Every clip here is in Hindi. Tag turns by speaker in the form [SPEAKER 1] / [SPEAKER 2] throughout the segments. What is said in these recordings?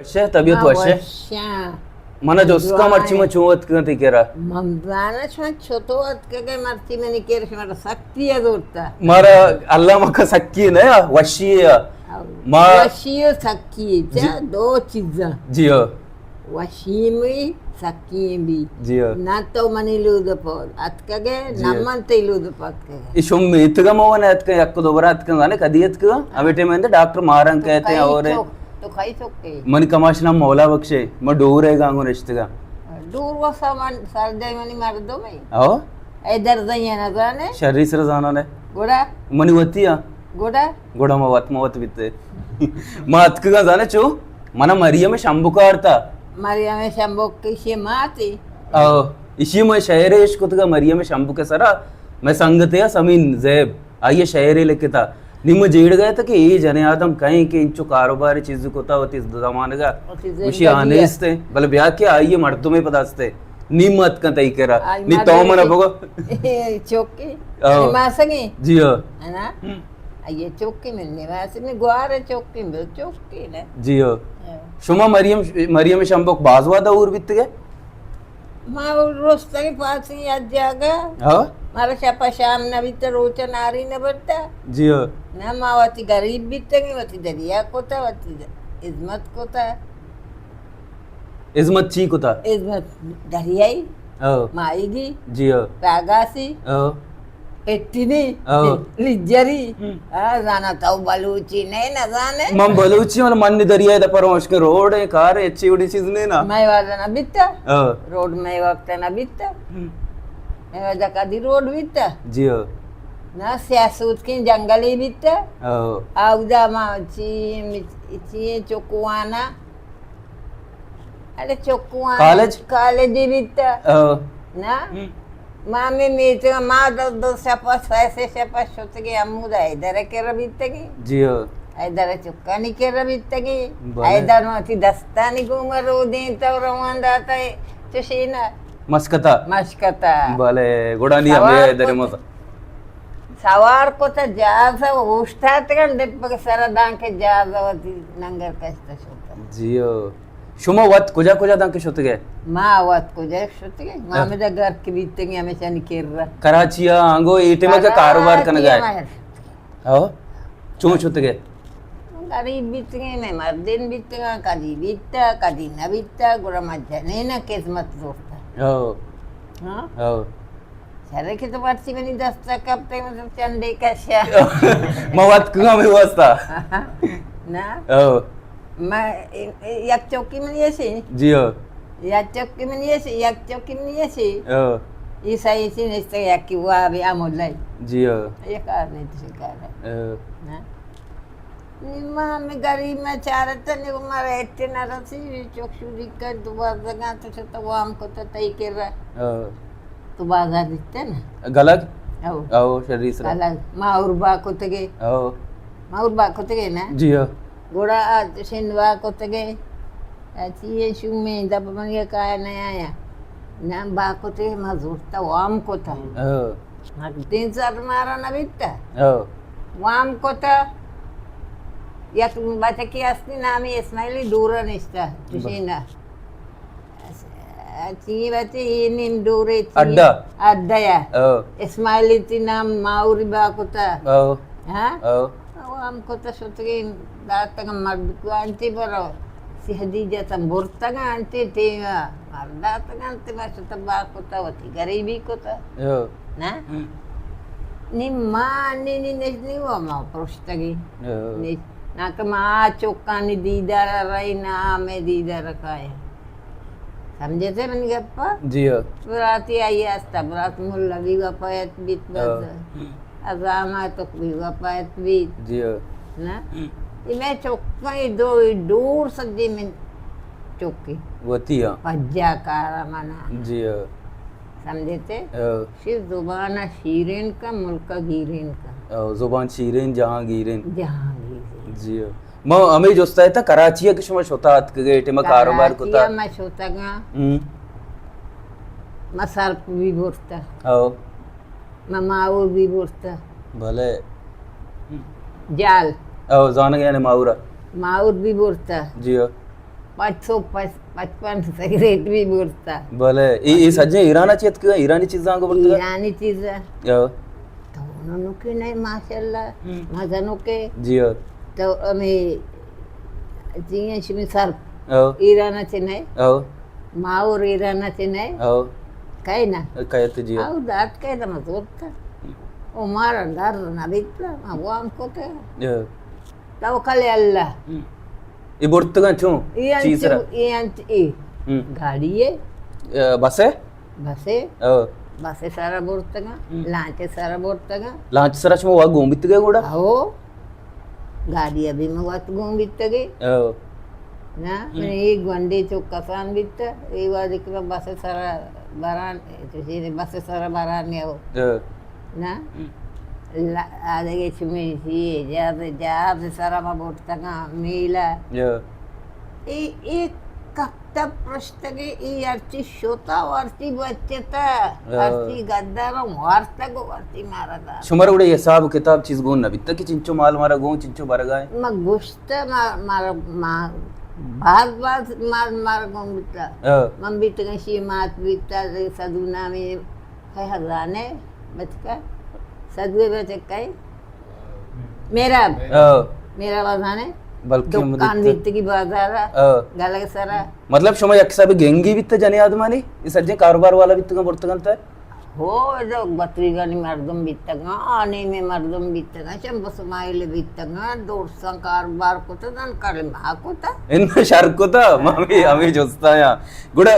[SPEAKER 1] वर्षा तबीयत वर्षा mana joska marchi ma chuot kanti kera
[SPEAKER 2] mamdana chma choto at kage marchi meni kera shmara sakti adorta
[SPEAKER 1] mara allah maka sakki na washiya ma
[SPEAKER 2] washiya sakki cha do chizza
[SPEAKER 1] jiyo
[SPEAKER 2] washimi sakki bi
[SPEAKER 1] jiyo
[SPEAKER 2] na to mani luda pod at kage namman te luda pod kage
[SPEAKER 1] ishum itga mona at kage yakko dobara at kage ne kadiyat ka avete mende doctor maran कहते हैं और
[SPEAKER 2] तो खाई सकते
[SPEAKER 1] मन कमाशना मौला बख्शे म डोर है गांगो रिश्तेगा
[SPEAKER 2] दूर वो सामान सरदे मनी मार दो मैं
[SPEAKER 1] आओ
[SPEAKER 2] इधर जाइए ना जाने
[SPEAKER 1] शरीर से जाना ने
[SPEAKER 2] गोड़ा
[SPEAKER 1] मनी वतिया
[SPEAKER 2] गोड़ा
[SPEAKER 1] मवत बिते मात का जाने चो मना मरियम शंभुकारता
[SPEAKER 2] मरियम शंभु की माती
[SPEAKER 1] आओ इसी में शहरे इश्क का मरियम शंभु के सरा मैं संगते समीन जैब आइए शहरे लेके था ನಿಮ್ಮ ಜೀಡ್ಗಾಯ್ತಕ್ಕೆ ಈ ಜನ ಆದಮ್ ಕೈಗೆ ಇಂಚು ಕಾರೋಬಾರಿ ಚೀಜು ಕೊತಾವತಿ ಜಮಾನಗ ಖುಷಿ ಆನೇಸ್ತೆ ಬಲ ಬ್ಯಾಕೆ ಆಯ್ಯ ಮರ್ದುಮೆ ಪದಾಸ್ತೆ ನಿಮ್ಮ ಅತ್ಕಂತ ಈಕೆರ ನೀ ತೋಮನ ಬಗೋ
[SPEAKER 2] ಚೋಕಿ ಮಾಸಂಗಿ
[SPEAKER 1] ಜಿಯೋ
[SPEAKER 2] ಅನಾ ಅಯ್ಯ ಚೋಕಿ ಮಿಲ್ನೆ ಮಾಸಂಗಿ ಗ್ವಾರೆ ಚೋಕಿ ಮಿಲ್ ಚೋಕಿ ನೆ
[SPEAKER 1] ಜಿಯೋ ಶುಮ ಮರಿಯಂ ಶಂಬಕ್ ಬಾಜವಾದ ಊರ್ ಬಿತ್ತಿಗೆ
[SPEAKER 2] ಮಾ रोस्तगी पासी आज जागा
[SPEAKER 1] हां
[SPEAKER 2] मारा शापा शाम न भीतर रोचा नारी न बरता
[SPEAKER 1] जियो
[SPEAKER 2] ना मावती गरीब बीतेंगे वती दरिया कोता वती इज्मत कोता
[SPEAKER 1] इज्मत चीक होता
[SPEAKER 2] इज्मत दरियाई
[SPEAKER 1] ओ
[SPEAKER 2] माईगी
[SPEAKER 1] जियो
[SPEAKER 2] पागासी
[SPEAKER 1] ओ
[SPEAKER 2] पेट्टीनी लिज्जरी जाना तो बलूची नहीं ना जाने
[SPEAKER 1] मम बलूची और मन दरिया द परमश के रोड है कार अच्छी उड़ी चीज नहीं ना
[SPEAKER 2] मैं वाला ना बिता रोड में वक्त ना बिता मैं वाला कदी रोड बिता
[SPEAKER 1] जियो
[SPEAKER 2] ना सियासत की जंगली बिता आउदा मा ची चोकुआना अरे चोकुआना कॉलेज बिता ना मामे मीते मा दो सपा सपा सोतगे अमुदा इधर के रबितगी
[SPEAKER 1] जियो
[SPEAKER 2] इधर चुक्कानी के रबितगी इधर माती दस्तानी गुमरो दे तो रवांदा ता चशीना मस्कता
[SPEAKER 1] भले गोडानी हमें इधर मत
[SPEAKER 2] सवार को तो जाजा उष्टात kan deppage saradan ke jazawati nangar kasta shota
[SPEAKER 1] जियो शुमा वत कुजा दांके शोतगे
[SPEAKER 2] मा वत कुजा शोतगे मा में दा घर के बीतेंगे हमेशा निकेररा
[SPEAKER 1] कराचिया आंगो एटीएम का कारोबार करने गए आओ चो शोतगे
[SPEAKER 2] गरीब बीतेंगे मैं मर्दिन बीतेंगे कदी न बीता गुरा मजने ना किस्मत दोस्ता
[SPEAKER 1] आओ
[SPEAKER 2] हां
[SPEAKER 1] आओ
[SPEAKER 2] सारे के तो वर्षी में 10 तक अब तक मतलब चंदे का शा
[SPEAKER 1] मवत कुगा में वास्ता
[SPEAKER 2] ना
[SPEAKER 1] आओ
[SPEAKER 2] मैं एक चौकी में ऐसे
[SPEAKER 1] जियो
[SPEAKER 2] एक चौकी में ऐसे ये सही से नहीं एक की वो अभी आमोलाई
[SPEAKER 1] जियो
[SPEAKER 2] ये कार नहीं तो कार है ना निम्मा में गरीब में चारत नहीं वो मारे इतने नरसी चौकशुरी कर दोबारा जगह तो वो हमको तो तय कर रहा तो बाजार दिखते ना
[SPEAKER 1] गलत आओ शरीर से
[SPEAKER 2] गलत माउरबा को तगे ना
[SPEAKER 1] जियो
[SPEAKER 2] गोड़ा शिंदवा को तगे ऐसी ये शुमे जब मन ये काय नहीं आया ना बा को ते मजूरता वाम को था हाँ 3 मारा ना बिकता वाम को था या तुम बात की असली नाम है इस्माइली दूरा निस्ता तुझीना ऐसी बात ये निम दूरे अड्डा या इस्माइली ती नाम माउरी बा को था हाँ हमको तो सोचगे दातंग मर्द को आंटी बरो सिहदीजा संबुर्तंग आंटी तेवा मर्दातंग आंटी मैं सुतबा को तो वती गरीबी को तो ना निम्मा नहीं वो माँ पुरुषतगी ना कि माँ चौकानी दीदार रही ना मैं दीदार रखा है समझे थे मैंने गप्पा
[SPEAKER 1] जियो
[SPEAKER 2] बराती आई आस्ता बरात मुल्ला भी गपायत बीत बस अजामा तो भी वपायत भी
[SPEAKER 1] जियो
[SPEAKER 2] ना मैं चौका दो दूर सज्जे में चौकी
[SPEAKER 1] वतिया
[SPEAKER 2] पज्जा कारा मना
[SPEAKER 1] जियो
[SPEAKER 2] समझे थे सिर्फ जुबान शीरेन का मुल्क गिरेन का
[SPEAKER 1] जुबान शीरेन जहां गिरेन जियो म हमें जोस्ता है था कराची के समय होता हाथ के गेट में कारोबार को था
[SPEAKER 2] मैं होता गा मसाल भी बोलता
[SPEAKER 1] आओ
[SPEAKER 2] माउर भी बोलता
[SPEAKER 1] भले
[SPEAKER 2] जाल
[SPEAKER 1] जान गया ने माउरा
[SPEAKER 2] माउर भी बोलता
[SPEAKER 1] जियो
[SPEAKER 2] 555 सिगरेट भी बोलता
[SPEAKER 1] भले ये सज्जे ईराना चेत का ईरानी चीज़ आंगो बोलते हैं
[SPEAKER 2] ईरानी चीज
[SPEAKER 1] यो
[SPEAKER 2] तो उन्होंने के नहीं माशाल्लाह मजानो के
[SPEAKER 1] जी यो
[SPEAKER 2] तो हमें जिये शिमी सर
[SPEAKER 1] ओ
[SPEAKER 2] ईरानाचे नाही
[SPEAKER 1] ओ
[SPEAKER 2] मावर ईरानाचे नाही
[SPEAKER 1] ओ
[SPEAKER 2] काय ना
[SPEAKER 1] काय ते जी यो
[SPEAKER 2] अहो दाट काय ना मग होता ओ मारा दार ना बितला मग वाम कोते
[SPEAKER 1] यो
[SPEAKER 2] तवकले अल्लाह
[SPEAKER 1] ये बोलते हैं क्यों चीज़ रहा
[SPEAKER 2] ई गाड़ी है
[SPEAKER 1] बस है
[SPEAKER 2] बसे
[SPEAKER 1] ओ
[SPEAKER 2] बसे सारा बोलतगा लांचे सारा बोलतगा
[SPEAKER 1] लांच सर अच्छे में वाक घूमित गए गुड़ा
[SPEAKER 2] अहो गाड़ी अभी मैं वात घूम बितगे
[SPEAKER 1] ओ
[SPEAKER 2] ना मैं एक घंटे चौका सान बित ये वाद के बसे सारा बारान तो सीने बसे सारा बारान ने हो
[SPEAKER 1] ओ
[SPEAKER 2] ना आदगे चुमे सी जाते सारा मा बोलतगा मीला
[SPEAKER 1] यो
[SPEAKER 2] एक कप्ता प्रश्नगे ई अर्ची शोता वर्ती बच्चेता अर्ची गद्दार वार्ता गो वर्ती मारता
[SPEAKER 1] शुमार उड़े ये सब किताब चीज़ गोन ना बित्ता कि चिंचो माल मारा गो चिंचो बरगाए
[SPEAKER 2] मग गोष्ट मार भाग मार गो बिता
[SPEAKER 1] ओ
[SPEAKER 2] मम बित गशी मात बिता सदुना में काय हजाने बचका सदवे बचकाय मेरा बाजाने
[SPEAKER 1] बल्कि
[SPEAKER 2] दुकान बित की बाजार
[SPEAKER 1] ओ
[SPEAKER 2] गलग सारा
[SPEAKER 1] मतलब शुमा यक्सा भी गेंगी बित्ता जने आदमानी ये सज्जे कारोबार वाला बित्ता का बोलते हैं
[SPEAKER 2] हो जो बत्री गानी मर्दम बितगा आने में मर्दम बितगा चंबस माइल बितगा दौड़ संकार बार को तो दन कर मा को था
[SPEAKER 1] इन शर्क को था मामी हमें जोस्ता या गुड़ा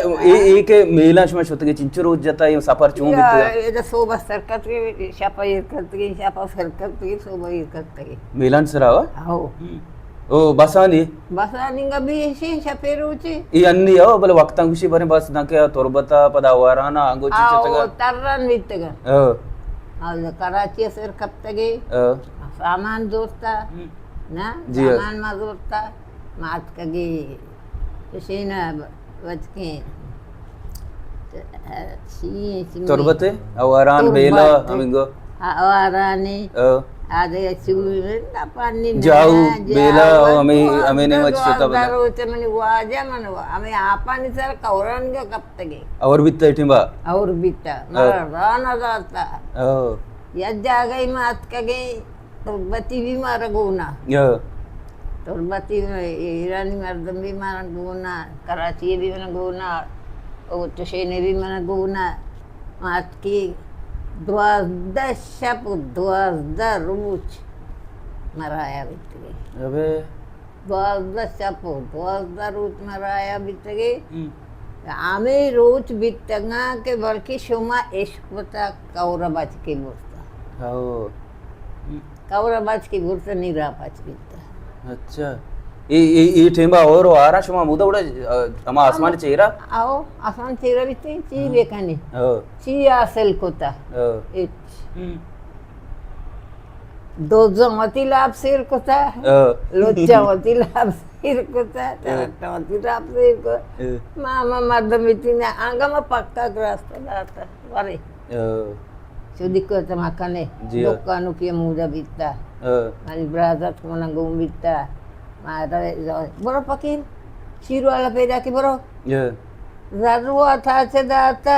[SPEAKER 1] एक मेला शुमा शोते के चिंचो रोज जाता है सफर चूं बित्ता
[SPEAKER 2] ये जो सोबा सरकत के शापा सरकत के सोबा सरकत के
[SPEAKER 1] मेलान सरावा
[SPEAKER 2] हो
[SPEAKER 1] ओ बसानी
[SPEAKER 2] बस आनिंगा भी ऐसे शपेरूची
[SPEAKER 1] ಈ ಅನ್ನಿ ಯಾವ ಬಲ ವಕ್ತ ಖುಷಿ ಬರೆ ಬಸ್ ನಕೆ ತೊರ್ಬತ ಪದ ವಾರಾನ ಅಂಗೋ ಚಿಚತಗ
[SPEAKER 2] आओ तरन बितगा
[SPEAKER 1] ಅ
[SPEAKER 2] और कराची सर कब तक
[SPEAKER 1] ಅ
[SPEAKER 2] सामान जोड़ता ना
[SPEAKER 1] जी
[SPEAKER 2] सामान में जोड़ता मात कगी सीना बच के
[SPEAKER 1] ತೊರ್ಬತೆ ಅವಾರಾನ್ ಬೇಲ ಅಮಿಂಗೋ
[SPEAKER 2] आवारानी
[SPEAKER 1] ಅ
[SPEAKER 2] आधे सुगुरना पानी
[SPEAKER 1] जाऊ बेला हमें ने मच सोता बता
[SPEAKER 2] रोते मने वाजा मन हमें आपानी सर कौरन के कब तक
[SPEAKER 1] और बित्ता इठिबा
[SPEAKER 2] और बीता मरा राना जाता
[SPEAKER 1] अ
[SPEAKER 2] यज्जा गई मात कगे तुर्बती भी मार गोना
[SPEAKER 1] य
[SPEAKER 2] तुर्बती ईरानी मर्दम भी मार गोना कराची भी मन गोना और तुशेने भी मन गोना मात की 12 रोज मराया बीत गई
[SPEAKER 1] अबे
[SPEAKER 2] 12 रोज मराया बीत गई आम्ही रोज बीतगा के बल्कि शोमा इश्कता कौरबाज की बोलता
[SPEAKER 1] हो
[SPEAKER 2] कौरबाज की बोलता निरापाज बीता
[SPEAKER 1] अच्छा ಈ ठेंबा और आरा शुमा मुदा उड़ा अमा आसमान चेहरा
[SPEAKER 2] आओ आसान तेरा बीते ची बेकानी
[SPEAKER 1] ओ
[SPEAKER 2] ची असेल कोता
[SPEAKER 1] ओ
[SPEAKER 2] दो जमती लाभ सिर कोता
[SPEAKER 1] ओ
[SPEAKER 2] लोचा मती लाभ सिर कोता मती लाभ सिर को मामा मर्दम इतने आंगा में पक्का रास्ता जाता अरे
[SPEAKER 1] ओ
[SPEAKER 2] सुदी को तमाकने
[SPEAKER 1] जी
[SPEAKER 2] दुकानों की मुदा बीता
[SPEAKER 1] ओ
[SPEAKER 2] आणि ब्राजात कोणा गोम बीता माता बरो पकीर शिरू वाला पेदा की बरो
[SPEAKER 1] य
[SPEAKER 2] जारू आता से दाता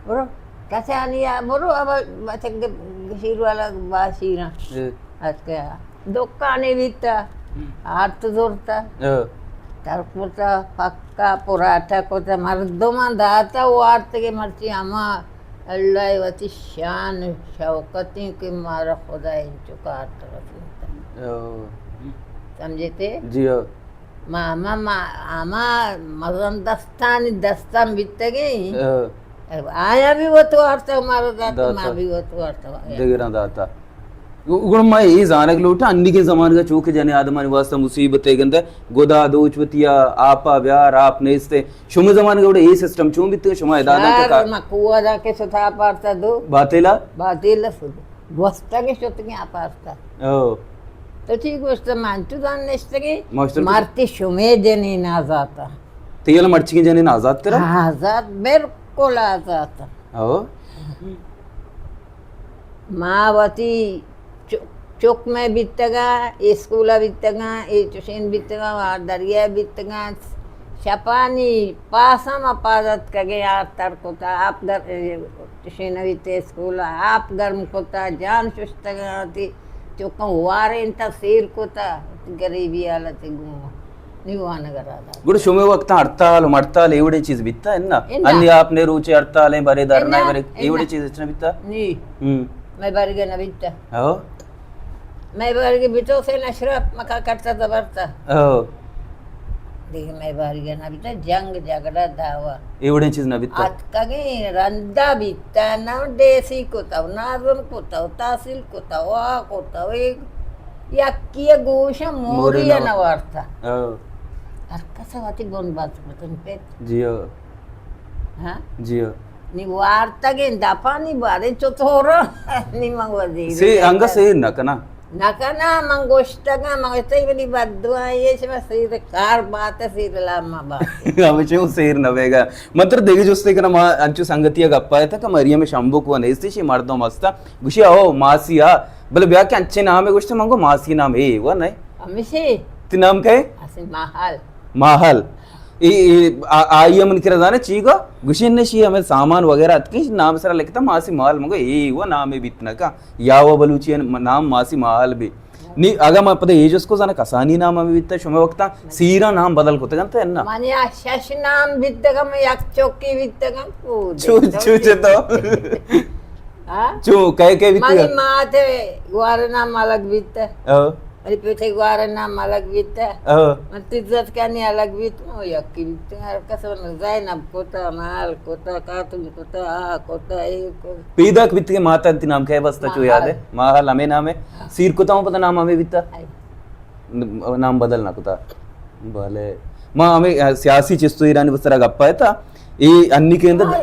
[SPEAKER 2] बरो कैसे आनी या बरो अब बचक शिरू वाला बाशीना आज क्या दुकाने बीता हाथ जोड़ता
[SPEAKER 1] ओ
[SPEAKER 2] तरपुरता पक्का पराठा कोता मर्दमा दाता वो आर्त के मर्ची अमा अल्लाह वती शान शौकती के मारा खुदा इनको काट रखता
[SPEAKER 1] ओ
[SPEAKER 2] समझते
[SPEAKER 1] जी ओ
[SPEAKER 2] मामा आमा मजन दस्तान बीत गई आया भी वो तो अर्थ मारा दाता माँ भी वो तो अर्थ
[SPEAKER 1] దగ్గర దాత గుణమ్మ ఈ జానక్ లోట అన్నికి జమానగా చూక జనే ఆదమని వాస్త ముసీబత్ ఏగంద గోదా దోచ్వతియా ఆపా వ్యార్ ఆప్ నేస్తే షుమ జమానగా కూడా ఈ సిస్టమ్ చూంబిత్ షుమ దాదా
[SPEAKER 2] का मकुआ दा के सुथा पारता दो
[SPEAKER 1] బాతేలా
[SPEAKER 2] बातिल सुध वस्ता के सुत के पारता
[SPEAKER 1] ఓ
[SPEAKER 2] तो ठीक गोष्ट मानतू जान नसते की
[SPEAKER 1] मास्टर
[SPEAKER 2] मारती शुमे जनी ना जाता
[SPEAKER 1] తీయల మర్చికి జనే ఆజాద్ తెరా
[SPEAKER 2] आजाद बिल्कुल आजाद
[SPEAKER 1] ఓ
[SPEAKER 2] मावती चौक में बितगा स्कूल बितगा ट्यूशन बितगा दरिया बितगा शपानी पासम अपादत कगे आतर कोता आप घर ट्यूशन बिते स्कूल आप गर्म कोता जान सुस्तगा ती चौक वारे इंता सीर कोता गरीबी हालत गुम निवान करादा
[SPEAKER 1] गुड शुमे वक्त हड़ताल मड़ताल एवढे चीज बित्ता है ना अन्य आपने रूचे हड़ताल है बरे धरना है बरे एवढे चीज इतना बित्ता
[SPEAKER 2] नी मैं बारगे न बित्ता
[SPEAKER 1] हो
[SPEAKER 2] मैं बारगे बितो से नशरफ मका करता दबरता
[SPEAKER 1] हो
[SPEAKER 2] देख मैं बारगे न बित्ता जंग झगड़ा दावा
[SPEAKER 1] एवढे चीज ना बित्ता
[SPEAKER 2] आज कगे रंदा बित्ता ना देसी कोता नाजम कोता तहसील कोता वा कोता एक याकिया गोशा मोरिया न वार्ता
[SPEAKER 1] हो
[SPEAKER 2] अर्कसवाती बोन बात पतन पे
[SPEAKER 1] जियो
[SPEAKER 2] हाँ
[SPEAKER 1] जियो
[SPEAKER 2] नी वार्तागे दपानी बारे चोतोरो नी मंगवदी
[SPEAKER 1] से अंग से नकना
[SPEAKER 2] नकना मंगोष्टगा मंगते बली बद्दुआ ये से सीर कार बात सीर लामा बात
[SPEAKER 1] हमें क्यों सेर नवेगा मंत्र देगी जोस्ते कना मा अंचु संगतिया गप्पा है था मरिया में शंभू को नेस्ती शी मर्दो मस्ता गुशी आओ मासिया बोले ब्याह के अच्छे नाम है गुश्ते मंगो मासी नाम है वो नहीं
[SPEAKER 2] हमेशे
[SPEAKER 1] ती नाम क्या है
[SPEAKER 2] असे महल
[SPEAKER 1] महल आई मन किरा जाने चीगो गुशिन ने शी हमें सामान वगैरह अतकी नाम सरा लिखता मासी महल मंगो वो नाम है बितना का याव बलूची नाम मासी महल भी नी अगर मैं पता ये जिसको जाना कसानी नाम हमें बितना शुमे वक्ता सीरा नाम बदल को तगंत है ना
[SPEAKER 2] माने शश नाम बितगा में एक चौकी बितगा
[SPEAKER 1] चू चू तो
[SPEAKER 2] हाँ
[SPEAKER 1] चू कह बितगा
[SPEAKER 2] मानी माते ग्वार नाम अलग बिता अरे पेटे ग्वार नाम अलग बिता मत इज्जत करने अलग बीत ओ यक्की बीत हर कसम ज़ैनब कोता माल कोता कातुल कोता आ कोता ए को
[SPEAKER 1] पीदक बीत के माता ती नाम क्या है बस तो याद है महल हमें नाम है सीर कोता हूँ पता नाम हमें बीता नाम बदलना कोता भले माँ हमें सियासी चीज तो ईरानी बस तरह गप्पा है था ये अन्नी के अंदर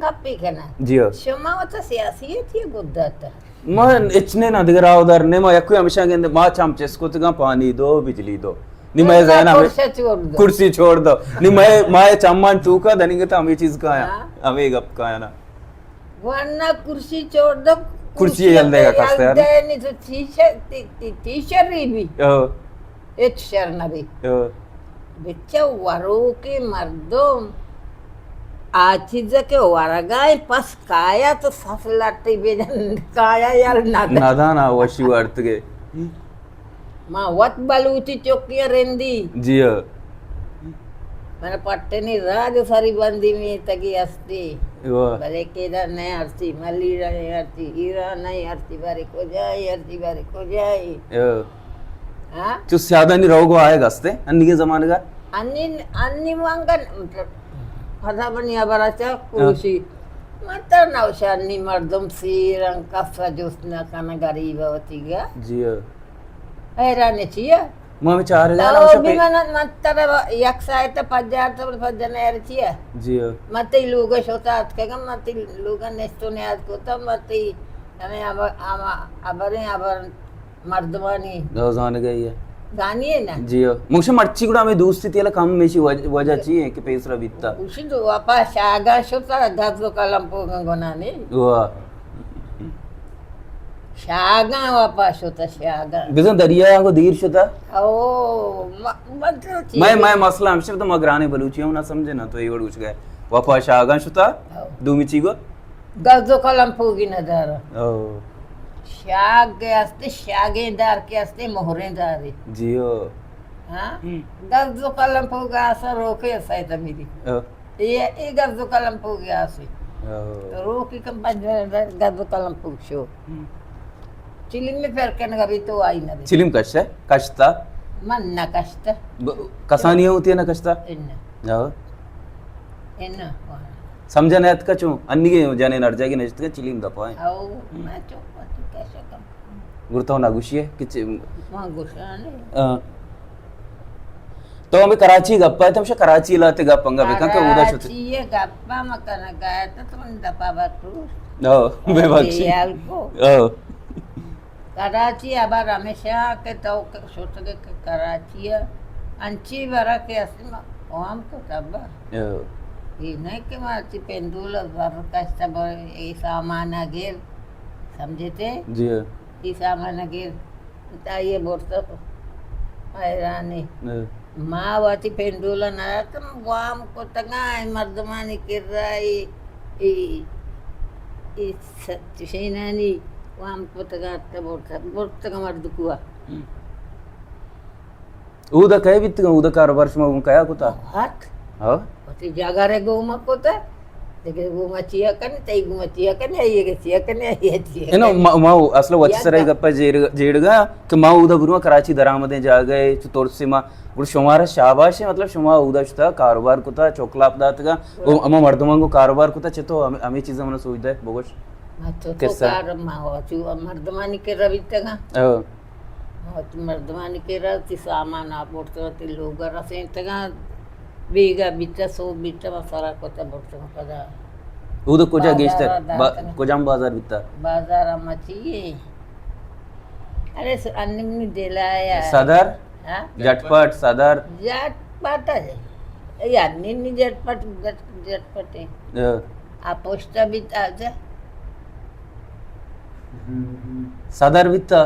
[SPEAKER 2] गप्पी करना
[SPEAKER 1] जियो
[SPEAKER 2] शुमा होता सियासी है थी गुद्दत
[SPEAKER 1] मैं इतने ना दिख रहा उधर ने मैं यक्कू हमेशा के अंदर माँ चाम चेस्को तो पानी दो बिजली दो नी मैं जाना कुर्सी छोड़ दो नी मैं चम्मान तू का धनी तो हमें चीज का आया हमें गप का आया ना
[SPEAKER 2] वरना कुर्सी छोड़ दो
[SPEAKER 1] कुर्सी जल देगा कस्ते यार
[SPEAKER 2] नहीं तो टीचर भी एक शरण भी बच्चा वरो के मर्दों आचिज के वरगाय पस काया तो ससलाटी बेजन काया यार
[SPEAKER 1] नादा ना वशी वर्त के
[SPEAKER 2] माँ वत बलूची चौकिया रेंदी
[SPEAKER 1] जियो
[SPEAKER 2] मैंने पट्टनी राज सारी बंदी में तकी हस्ती भले केदा नहीं हस्ती मलीरा नहीं हस्ती हीरा नहीं हस्ती बारी को जाए हस्ती बारी को जाए हाँ
[SPEAKER 1] जो ज्यादा नहीं रहोगो आएगा हस्ते अन्नी के जमाने का
[SPEAKER 2] अन्नी वांगन हदा बनी अबराचा कुरुशी मतर नौशानी मर्दम सीरंग कफा जोस्ना काना गरीब होती गया
[SPEAKER 1] जियो
[SPEAKER 2] हैरान छिया
[SPEAKER 1] मामे चार
[SPEAKER 2] लाओ भी मन मतर एक साइड पजार तो भजन यार छिया
[SPEAKER 1] जियो
[SPEAKER 2] मते लोग होता के मते लोग नेस्तो ने आज को तो मते हमें अबर मर्दवानी
[SPEAKER 1] दो जान गई है
[SPEAKER 2] गानी है ना
[SPEAKER 1] जियो मुझे मर्ची गुड़ा में दूसरी तेला कम में शी वजह चाहिए कि पैसा बित्ता
[SPEAKER 2] उसी तो वापा शागा शोता दादलो कलम पोगंगोना ने
[SPEAKER 1] वाह
[SPEAKER 2] शागा वापा शोता शागा
[SPEAKER 1] बिजन दरिया को दीर शोता
[SPEAKER 2] ओ मतलब
[SPEAKER 1] मैं मसला हमसे तो मगराने बलूची हूं ना समझे ना तो ये वर्ड कुछ गए वापा शागा शोता दूमिची को
[SPEAKER 2] दादलो कलम पोगी ना दार
[SPEAKER 1] ओ
[SPEAKER 2] शाग के असते शागेदार के असते मोहरेदार
[SPEAKER 1] जियो
[SPEAKER 2] हाँ दादलो कलम पोगा असर रोके साइता मेरी ये दादलो कलम पोगी आसे रोकी कम बंदर दादलो कलम पोगशो चिलिम में फिर कहने का भी तो आई ना
[SPEAKER 1] चिलिम कष्ट है कष्टा
[SPEAKER 2] मन ना कष्ट
[SPEAKER 1] कसानी होती है ना कष्टा जाओ
[SPEAKER 2] इन्ना
[SPEAKER 1] समझा नहीं अत का चूं अन्नी के जाने नर जाएगी नजत का चिलिम दपाए
[SPEAKER 2] आओ मैं चुप कैसे कम
[SPEAKER 1] गुरता ना गुस्से कि
[SPEAKER 2] वहाँ गुस्सा नहीं
[SPEAKER 1] तो हमें कराची गप्पा है तो हमसे कराची लाते गप्पंगा बेका के उधर
[SPEAKER 2] कराची ये गप्पा मकान गया तो तुम दपा बातू
[SPEAKER 1] ओ बेबक्षी
[SPEAKER 2] को
[SPEAKER 1] ओ
[SPEAKER 2] कराची अब हमेशा के तो सोच के कराची अंची बरा के असली हम को तब ये नहीं कि मारती पेंदुल वर का सब ये सामान अगेर समझे थे
[SPEAKER 1] जी
[SPEAKER 2] ये सामान अगेर ताये बोलता हैरानी मावाती पेंडुला नारतम वाम को तंगाय मर्दमानी किर्राई ई सत्यशेनानी वाम को तंगात बोलता मर्दकुआ
[SPEAKER 1] ऊदा कहे बित्त ऊदा कारोबार शुमा उन कया कुता
[SPEAKER 2] हाथ
[SPEAKER 1] हाँ
[SPEAKER 2] ओती जागारे गोमा कोता देखे गोमा चिया कने तई गोमा चिया कने ये के चिया कने ये चिया
[SPEAKER 1] ಏನೋ ಮಾವು ಅಸಲು ವತ್ಸರೈ ಗಪ್ಪ ಜೇಡ್ಗ कि माँ उदा बुरुआ कराची दरामदे जा गए तोर से माँ गुड़ शुमारा शाबाश है मतलब शुमा उदा छता कारोबार कुता चोकला पदार्थ का वो अम्मा मर्दमांगो कारोबार कुता चतो हमें चीज़ हमने सोचता है बोगोश
[SPEAKER 2] तो
[SPEAKER 1] किस्सा?
[SPEAKER 2] कार मावा चू मर्दमानी के रवितगा मर्दमानी के रति सामान आप बोलते लोग रसे तगा ಬೇಗ ಬಿತ್ತ ಸೋ ಬಿತ್ತ ಮಸಾಲ ಕೊತ್ತ ಬರ್ತಮ ಕದ
[SPEAKER 1] उदा कोजा गेस्टर कोजाम बाजार बिता
[SPEAKER 2] बाजार मची अरे अन्नी दिलाया
[SPEAKER 1] सदर
[SPEAKER 2] हां
[SPEAKER 1] झटपट सदर
[SPEAKER 2] झटपट है या अन्नी झटपट झटपट है आ पोस्ट बिता जा
[SPEAKER 1] सदर बिता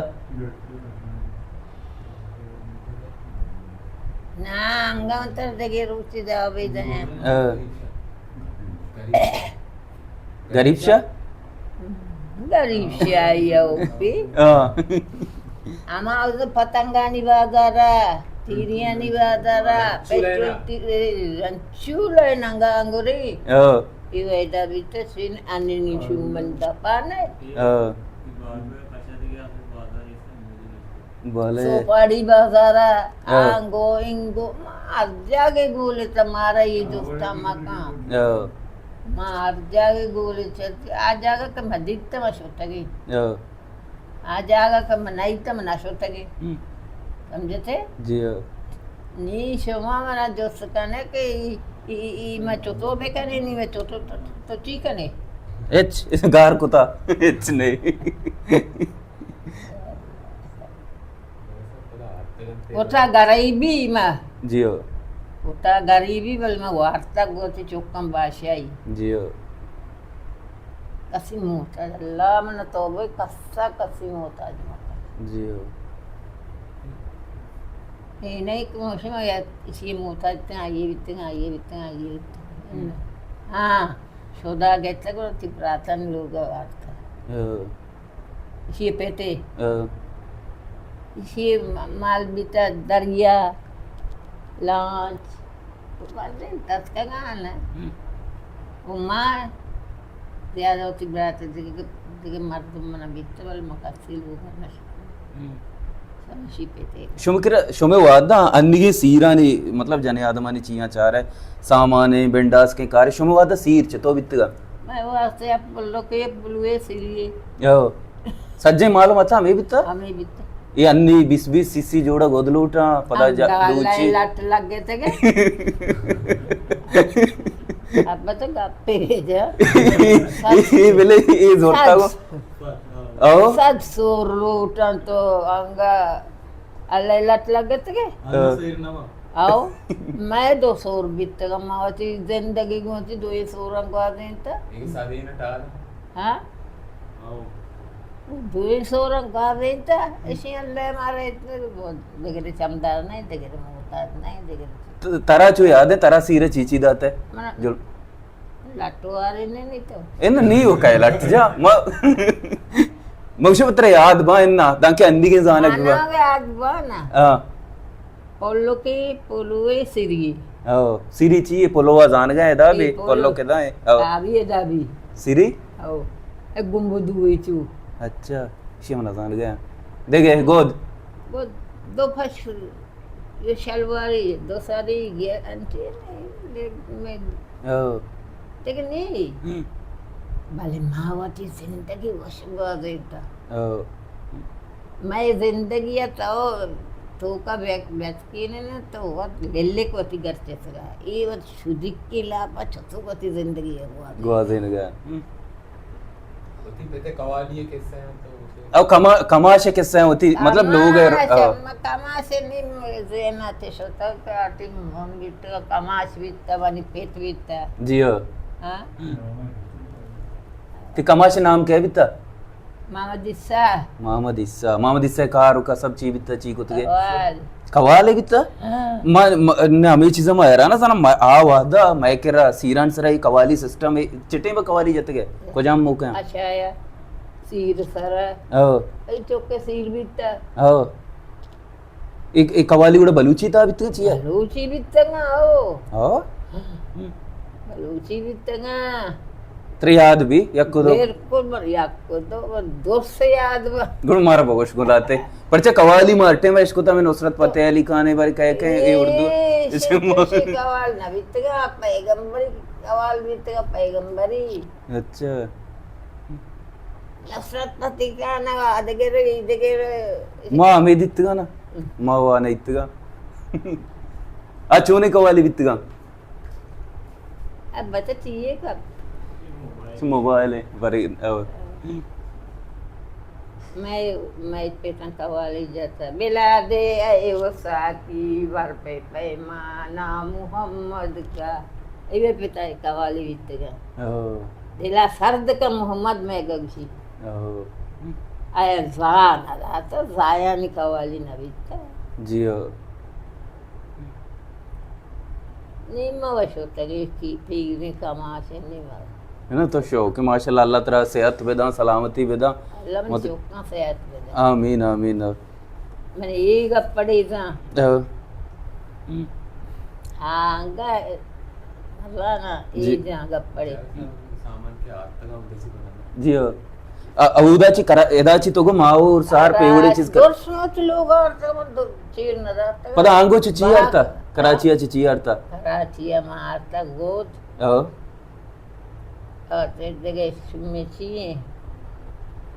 [SPEAKER 2] ना अंगांतर देगे रुचि दावे दे
[SPEAKER 1] गरीब शाह
[SPEAKER 2] गरीब शाही आमा उस पतंगानी बाजारा तीरियानी बाजारा पेट्रोल रंचूले नंगा अंगुरी इवेदा बित सिन अन्नी शुमंदा पाने सोपाड़ी बाजारा आंगो इंगो मार जागे गोले तुम्हारा ये दोस्ता मकान मार जागे गोले चलती आ जागा कम अधिकत मशोतगी आ जागा कम नहीं तम नशोतगी समझे थे
[SPEAKER 1] जी
[SPEAKER 2] नी शोमा मना दोस्त कने के ई मैं चोतो बेकने नी मैं चोतो तो ठीक है
[SPEAKER 1] एच गार कुता एच नहीं
[SPEAKER 2] ओता गरीबी मा
[SPEAKER 1] जियो
[SPEAKER 2] ओता गरीबी बल में वार्ता गोती चोकम बाशाई
[SPEAKER 1] जियो
[SPEAKER 2] कसी मोता अल्लाह मन तौबे कस्सा कसी मोता
[SPEAKER 1] जियो
[SPEAKER 2] ये नहीं कि मुझे में या इसी मोता इतना ये हाँ शोधा गए को ती प्रार्थन लोग वार्ता इसी पेटे इसी माल बीता दरिया लॉन्च तो बातें तस का गाना वो माँ ज़्यादा होती बरात दिखे मर्द मना बीते वाले मकासिल वो करना समझी पेटे
[SPEAKER 1] शुमे वादा अन्निगे सीरानी मतलब जने आदमानी चीया चार है सामाने बिंडास के कार्य शुमे वादा सीर चतो बित्तगा
[SPEAKER 2] मैं वो आस्ते आप बोलो के बुलवे सीरिए
[SPEAKER 1] यो सज्जे मालूम अच्छा हमें बित्ता
[SPEAKER 2] हमें बीते
[SPEAKER 1] ये अन्नी 20 सीसी जोड़ा गोदलूटा पता जा दूची
[SPEAKER 2] लट लग गए थे के अब तो गप्पे जा
[SPEAKER 1] ये बेले ये जोरता को आओ
[SPEAKER 2] सच सोर लूटन तो अंगा अल्लाह लट लग गए थे के आओ मैं 200 बीत का मावती जिंदगी गोती 200 रंग आ दें तो
[SPEAKER 3] एक सादी ने टाल
[SPEAKER 2] हाँ 200 रंग आ दें तो ऐसे अल्लाह मारे इतने देखे चमदार नहीं देखे मोहताज नहीं देखे
[SPEAKER 1] तरा चो याद है तरा सीरे चीची दाते जो
[SPEAKER 2] लट्टू आ रहे नहीं तो
[SPEAKER 1] इन नहीं हो काय लट जा मगशे पत्र याद बा इन्ना ताकि अंधी के जाने के
[SPEAKER 2] ना वे आज बना
[SPEAKER 1] हां
[SPEAKER 2] पोलो के पोलोए सिरी
[SPEAKER 1] ओ सिरी ची पोलोवा जान गए दा भी पोलो के दाए ओ
[SPEAKER 2] दाबी
[SPEAKER 1] सिरी
[SPEAKER 2] ओ एक गुंबो दुई चू
[SPEAKER 1] अच्छा शिमला जान गया देखे गोद
[SPEAKER 2] वो दो फश ये शलवारी दो सारी ये अंटे में
[SPEAKER 1] ओ
[SPEAKER 2] लेकिन नहीं भले मावती जिंदगी वशवा देता
[SPEAKER 1] ओ
[SPEAKER 2] मैं जिंदगी तो का बैठ के ने तो वो लेले को ती घर से सगा ये वो शुद्धि के लापा छतो को ती जिंदगी है
[SPEAKER 1] गोवा देने गया
[SPEAKER 3] होती पेते कवाली किस्से हैं तो
[SPEAKER 1] अब कमाशे किस्से होती मतलब लोग है
[SPEAKER 2] कमाशे नहीं जेना ते शोता का आटी हम बिट कमाश बिता वाली पेट बिता
[SPEAKER 1] जियो
[SPEAKER 2] हां
[SPEAKER 1] ते कमाशे नाम क्या बिता Mama dissa karu ka sab chi bitta chi kutige
[SPEAKER 2] Kawal.
[SPEAKER 1] kawale bitta ne ame chiza ma era na sana a wada maikera siran sarai kawali system chite ba kawali jatge ko jam muka
[SPEAKER 2] Ashaya. Sir sara.
[SPEAKER 1] oh
[SPEAKER 2] Ay chokke sir bitta.
[SPEAKER 1] oh ek kawali kuda baluchi ta bitta chi hai
[SPEAKER 2] Luchi bitta nga oh.
[SPEAKER 1] oh
[SPEAKER 2] Luchi bitta nga.
[SPEAKER 1] tre yaad bhi yakkudo
[SPEAKER 2] बिल्कुल मरिया को तो वो दोस्त से याद हुआ
[SPEAKER 1] गुण मारा बगोश गुलाते परचे कवाली मारते में इसको तमें नुसरत फतेह अली खान ने बारी कहे ये उर्दू
[SPEAKER 2] कवाल ना बितगा पैगंबरी कवाल बितगा पैगंबरी
[SPEAKER 1] अच्छा
[SPEAKER 2] नुसरत फतेह का ना अदगेरे
[SPEAKER 1] माँ हमें दित्तगा ना माँ वो आने इत्तगा चूने कवाली बित्तगा
[SPEAKER 2] अब बच्चा चाहिए कब
[SPEAKER 1] मोबाइल है बारी
[SPEAKER 2] मैं पेटन कवाली जाता बिला दे ए वसाकी वर पे पैमाना मोहम्मद का ये पिता कवाली बितगा दिला सर्द का मोहम्मद में गगशी आया जान आला तो जाया नि कवाली न बिता
[SPEAKER 1] जियो
[SPEAKER 2] निम्मा वशो तगे की पीने कमासे निम्मा
[SPEAKER 1] है ना तो शौक है माशाल्लाह अल्लाह तेरा सेहत बेदा सलामती बेदा
[SPEAKER 2] अल्लाह मन चौका से आयत बेदा
[SPEAKER 1] आमीन आमीन
[SPEAKER 2] मैंने ये गप्पड़ी था हाँ गा अल्लाह ना ये जहाँ गप्पड़ी
[SPEAKER 3] सामान के हाथ तक हम कैसे बनाना
[SPEAKER 1] जियो अवुदाची करा एदाची तो गो माओ सार पेवडे चीज कर
[SPEAKER 2] दोस्त लोग और तो चीर न रहता
[SPEAKER 1] पता आंगो चिची आरता कराची चिची आरता
[SPEAKER 2] कराची मारता गोद और जगह सुमेची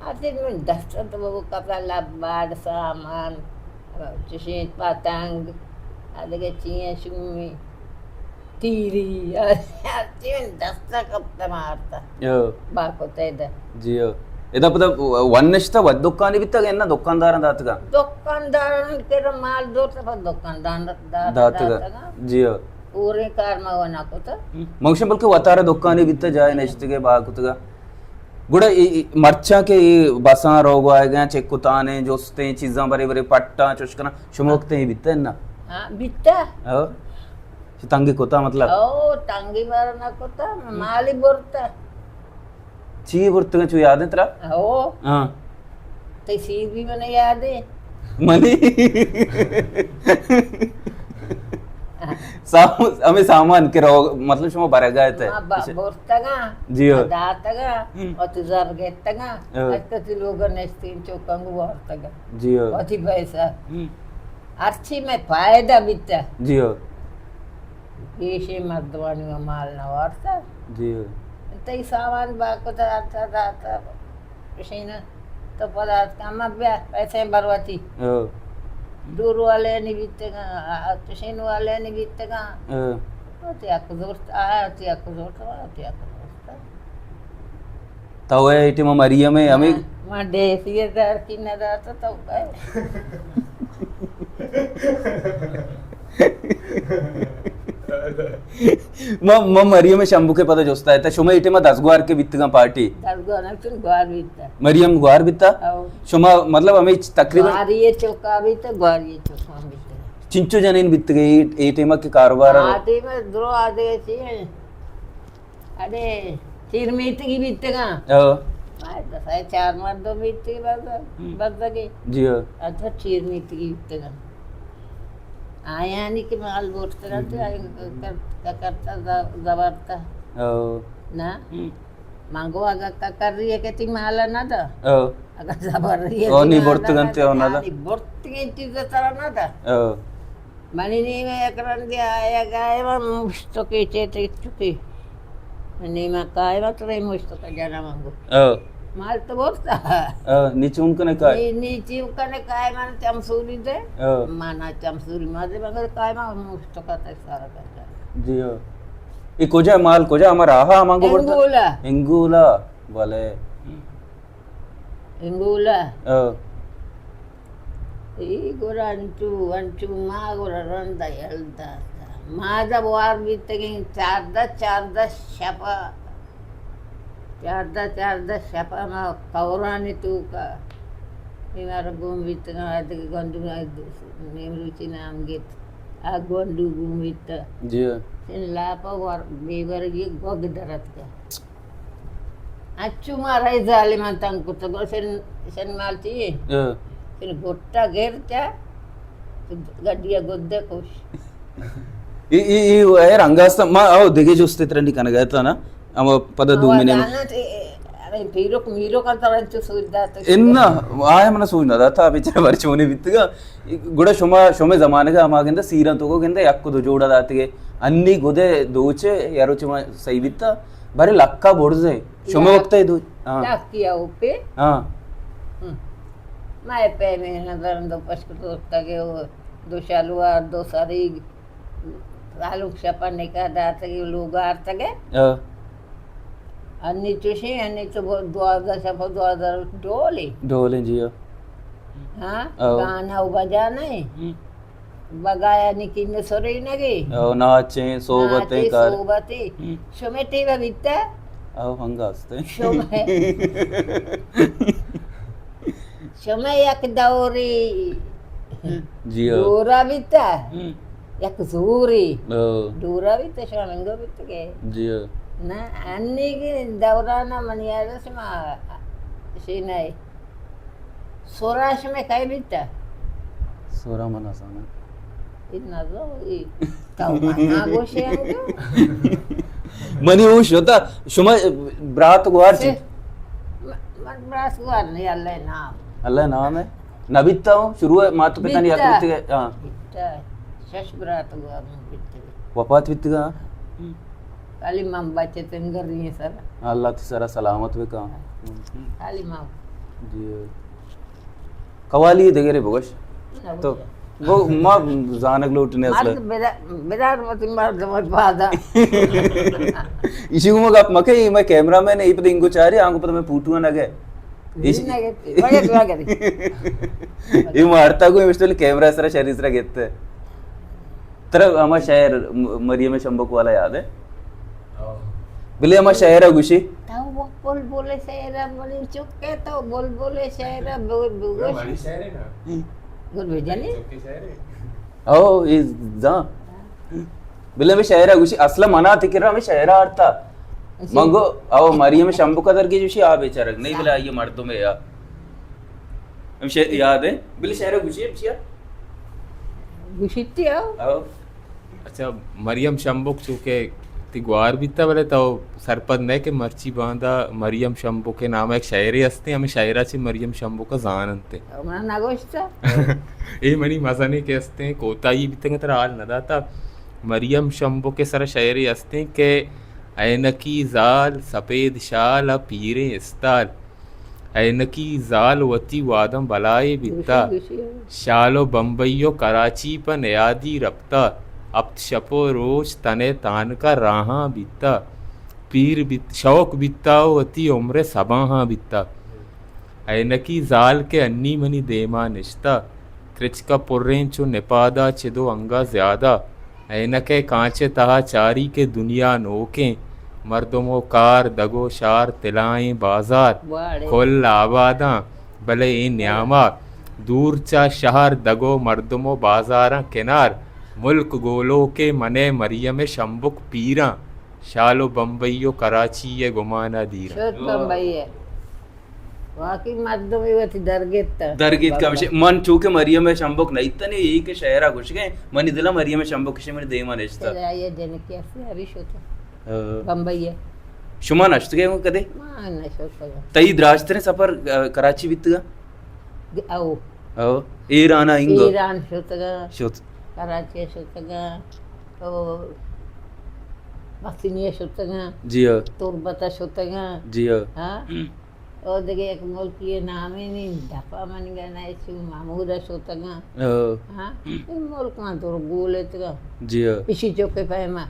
[SPEAKER 2] आते में दस्तर तो वो कपड़ा लबाड़ सामान चुशे पतंग आते चिए सुमी तीरी आते में दस्तर कपड़ा मारता बाको तेदा
[SPEAKER 1] जियो इदा पता वन्नष्टा वद दुकानी बित्ता गेन्ना दुकानदार दातगा
[SPEAKER 2] दुकानदार के माल दो तो दुकानदार
[SPEAKER 1] दातगा जियो
[SPEAKER 2] पूरे कार में वना को तो
[SPEAKER 1] मंगशे बल्कि वतारा दुकानी बित्ता जाए नष्टगे बाकुतगा गुड़ा मर्चा के बसा रोग आए गए चेकुताने जोस्ते चीज़ां बरे बरे पट्टा चुशकना शुमोकते ही बित्ता है ना
[SPEAKER 2] हाँ बित्ता
[SPEAKER 1] ओ तंगी कोता मतलब
[SPEAKER 2] ओ तंगी मारना कोता माली बोरता
[SPEAKER 1] ची बुर्तगा चु याद है तेरा
[SPEAKER 2] ओ
[SPEAKER 1] हाँ
[SPEAKER 2] ते सीर भी मैंने याद है
[SPEAKER 1] मनी हमें सामान के रोग मतलब शुमा बरे गए थे
[SPEAKER 2] बोरतगा
[SPEAKER 1] जियो
[SPEAKER 2] दातगा और तुझार गेतगा अच्छा ती लोगों ने स्टीन चौकंग बोरतगा
[SPEAKER 1] जियो
[SPEAKER 2] अति पैसा अच्छी में फायदा बित्ता
[SPEAKER 1] जियो
[SPEAKER 2] ये मर्दवानी में माल न वारता
[SPEAKER 1] जियो
[SPEAKER 2] तई सामान बाको दाता दाता पिशीना तो पदार्थ का मब्या पैसे बरवती दूर वाले नहीं बीतेगा पिशीन वाले नहीं बीतेगा तो याक दोस्त आया तो याक दोस्त वाला तो याक दोस्त
[SPEAKER 1] तो है इटी में मरियम में हमें
[SPEAKER 2] मां देसी दर की न दाता तो
[SPEAKER 1] म मरियम शंभू के पता जोस्ता है शुमा इटे में 10 ग्वार के बित्तगा पार्टी
[SPEAKER 2] 10 ग्वार न तुम ग्वार बीता
[SPEAKER 1] मरियम ग्वार बित्ता शुमा मतलब हमें तकरीबन
[SPEAKER 2] ग्वार ये चौका बीता ग्वार ये चौका बीता
[SPEAKER 1] चिंचो जनेन बित्तगे इटे में के कारोबार
[SPEAKER 2] आदे में द्रो आदे छी अरे चिरमीत की बीतेगा दसाई 4 मर दो बीते बस लगे
[SPEAKER 1] जियो
[SPEAKER 2] अच्छा चिरमीत की बीतेगा आया नहीं कि माल बोलते रहते करता जबरता ना मांगो अगर का कर रही है कि माला ना था अगर जबर रही है
[SPEAKER 1] नहीं बोलते गंते हो ना था
[SPEAKER 2] बोलते की चीज़ तरह ना था मनी नहीं मैं एक रन के आया गाय में मुश्तो के चेते चुकी नहीं मैं काय मत रही मुश्तो का जाना मांगो माल तो बोलता
[SPEAKER 1] नीचे उनका ने काय
[SPEAKER 2] नीचे उनका ने काय माने चमसूरी दे माना चमसूरी मादे मगर काय मा मुश्तो का तक सारा करता
[SPEAKER 1] जियो ये कोजा माल कोजा हमारा आहा मांगो बोलता इंगूला वाले
[SPEAKER 2] इंगूला ई गोरा अंचू मा गोरा रंदा यलदा माझा वार बीते चार दस छापा चारदा शपमा कौरानी तूका इमारा गुमवित आदि गंदु नेमरुचि नाम गेत आ गंदु गुमवित
[SPEAKER 1] जी
[SPEAKER 2] इन लापा वर बेवरगी गोग दरत का अच्छु माराई जाले मंतंग कुछ गो sen मालती sen गोट्टा घेरता गड्डिया गोद्दे कुछ
[SPEAKER 1] ఈ రంగాస్త మా దిగే చూస్తే రండి కనగైతానా అమ పద దూమినే
[SPEAKER 2] अरे मीरो का तरह तो सुविधा तो
[SPEAKER 1] ఎన్న ఆయమన సూయినద తా బిచర వర్చోని విత్తుగా గుడ ಶೊಮೆ ಜಮಾನೆಗ ಅಮಾಗಿಂದ ಸೀರಂ ತಗೋಗಿಂದ ಯಾಕ್ಕುದು ಜೋಡದಾತಿಗೆ ಅನ್ನಿ ಗೊದೆ ದೋಚೆ ಯಾರೋ ಚುಮ ಸೈವಿತ್ತ ಬರಿ ಲಕ್ಕ ಬೊಡ್ಜೆ ಶೊಮೆ ಹೋಗ್ತಾ ಇದು
[SPEAKER 2] किया ऊपे
[SPEAKER 1] ಹಾ
[SPEAKER 2] मैं पे में नजर दो पश्क तो तगे वो दो शालुआ दो सारी आलू छपा निकाल दाते के लोग आते के अन्नी चुशी अन्नी तो द्वारा सब द्वारा डोले
[SPEAKER 1] जी
[SPEAKER 2] हाँ गाना बजा नहीं बगाया निकिन सोरे नगे
[SPEAKER 1] नाचे सोबते कर
[SPEAKER 2] सोबते शोमेते व बित्ता
[SPEAKER 1] हंगास्ते
[SPEAKER 2] शोमे एक दौरी
[SPEAKER 1] जी
[SPEAKER 2] दूरा बित्ता एक सूरी दूरा बित्ता शोमेंगो बित्ता के
[SPEAKER 1] जी
[SPEAKER 2] ना अन्नी की दौराना मनियारा से माँ सीनाई सोराश में कहीं बित्ता
[SPEAKER 1] सोरा मना साना
[SPEAKER 2] इतना तो ये ताऊ मना गोशे आंगो
[SPEAKER 1] मनी उश होता शुमा ब्रात गुआर ची
[SPEAKER 2] मन ब्रास गुआर नहीं
[SPEAKER 1] अल्लाह नाम है नबिता हूँ शुरू है मातु पिता नहीं आकृति के हाँ
[SPEAKER 2] बित्ता शश ब्रात गुआर में बित्ता
[SPEAKER 1] वपात वित्तगा
[SPEAKER 2] खाली माम बच्चे तेंगर रही है सर
[SPEAKER 1] अल्लाह ती सारा सलामत वे का
[SPEAKER 2] खाली माम
[SPEAKER 1] जी कवाली देगरे बगश तो वो माँ जानक लोटने असला
[SPEAKER 2] बेदार मत मार जमत बादा
[SPEAKER 1] इसी को मग आप मके मैं कैमरा मैन ये पता इनको चाह रही आंखों पता मैं पूटूआ ना गए ये मारता को मिस्टर कैमरा सरा शरीर सरा गेते तरह हमारा शहर मरियम शंबक वाला याद है बिले हमारा शहर है गुशी
[SPEAKER 2] ताऊ वो बोले शहर बोले चुके तो बोले शहर
[SPEAKER 3] बड़ी शहर है ना
[SPEAKER 2] गुड भेजने
[SPEAKER 3] चौकी शहर है
[SPEAKER 1] ओ इस जा बिले में शहर है गुशी असला मना तिकरा में शहर आरता मंगो आओ मरियम शंभू का दर की जोशी आ बेचारा नहीं बिला ये मर्दों में या हम याद है बिले शहर है गुशी है
[SPEAKER 2] गुशीती
[SPEAKER 1] आओ
[SPEAKER 3] अच्छा मरियम शंबुक चूके तिग्वार बीता बोले तो सरपद ने के मर्ची बांधा मरियम शंभू के नाम एक शायरी असते हमें शायराची मरियम शंभू का जान अंते
[SPEAKER 2] हमारा नागोस्ता
[SPEAKER 3] ए मनी मजाने के असते कोताई बीतेंगे तरह हाल न दाता मरियम शंभू के सर शायरी असते के ऐनकी जाल सफेद शाल पीरे इस्ताल ऐनकी जाल वती वादम बलाए बिता शालो बम्बईयो कराची पर नयादी रफ्ता अब शपो रोज तने तान का राहा बिता पीर बित शौक बिता वती उम्र सबाहा बिता ऐनकी जाल के अन्नी मनी देमा निश्ता त्रिच का पुर्रेंचो निपादा चिदो अंगा ज्यादा ऐनके कांचे तहा चारी के दुनिया नोके मर्दमो कार दगो शार तिलाएं बाजार खोल आबादा भले ए न्यामा दूर चा शहर दगो मर्दमो बाजारा किनार मुल्क गोलो के मने मरियम शंबुक पीरा शालो बम्बईयो कराची ये गुमाना दीरा
[SPEAKER 2] शोध बम्बई है वाकई मर्दों में वती
[SPEAKER 1] दरगीत का विषय मन चूके मरियम शंबुक नहीं तने यही के शहरा घुस गए मनी दिला मरियम शंबुक के मनी देमा नेस्ता
[SPEAKER 2] ये जन के ऐसे हरीश होता बम्बई है
[SPEAKER 1] शुमा नष्ट गए वो कदे
[SPEAKER 2] मां नष्ट हो
[SPEAKER 1] तई द्राजतने सफर कराची बितगा
[SPEAKER 2] आओ
[SPEAKER 1] ईरान इंगो
[SPEAKER 2] ईरान शोतगा
[SPEAKER 1] शोत
[SPEAKER 2] कराची शोतगा तो मसीनिया शोतगा
[SPEAKER 1] जी हां
[SPEAKER 2] तुरबता शोतगा
[SPEAKER 1] जी
[SPEAKER 2] हां और देखिए एक मुल्क ये नाम ही नहीं ढपा मन गया ना इस महमूद शोतगा हां इन मुल्क में तो गोले तगा
[SPEAKER 1] जी हां
[SPEAKER 2] पिछी चौके पे ना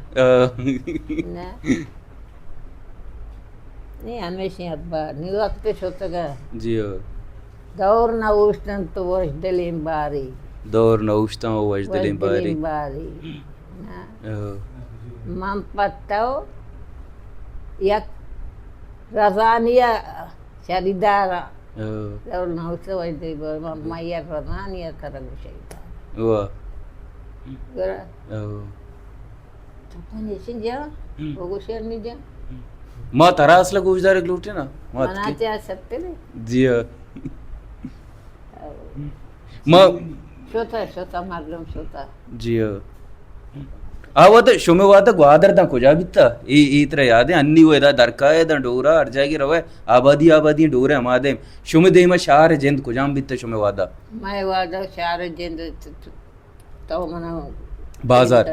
[SPEAKER 2] नहीं हमेशा अब्बा न्यूयॉर्क पे शोतगा
[SPEAKER 1] जी हां
[SPEAKER 2] दौर ना उष्णं तो वर्ष दिलीम बारी
[SPEAKER 1] दौर न उष्ता वजदलिम बारी
[SPEAKER 2] mam patau yak Razania Sharidara.
[SPEAKER 1] Oh.
[SPEAKER 2] There was no so I did, but my Razania Taragusha.
[SPEAKER 1] Wah.
[SPEAKER 2] Gara.
[SPEAKER 1] Oh.
[SPEAKER 2] Tupani Sinja, Ogusha Nija.
[SPEAKER 1] माँ तरास लग गुजर एक लूटे ना माँ
[SPEAKER 2] Manate a September.
[SPEAKER 1] जी हाँ माँ
[SPEAKER 2] Shota, Madam Shota.
[SPEAKER 1] जी हाँ आवत शुमेवात ग्वादर दा कुजा बिता ई इतरा याद है अन्नी वो इधर दरकाए दा डोरा अड़ जाएगी रवे आबादी डोरे हमारे शुमे देमा शार जेंद कुजाम बिता शुमेवादा
[SPEAKER 2] My water share agenda to Mana
[SPEAKER 1] बाजार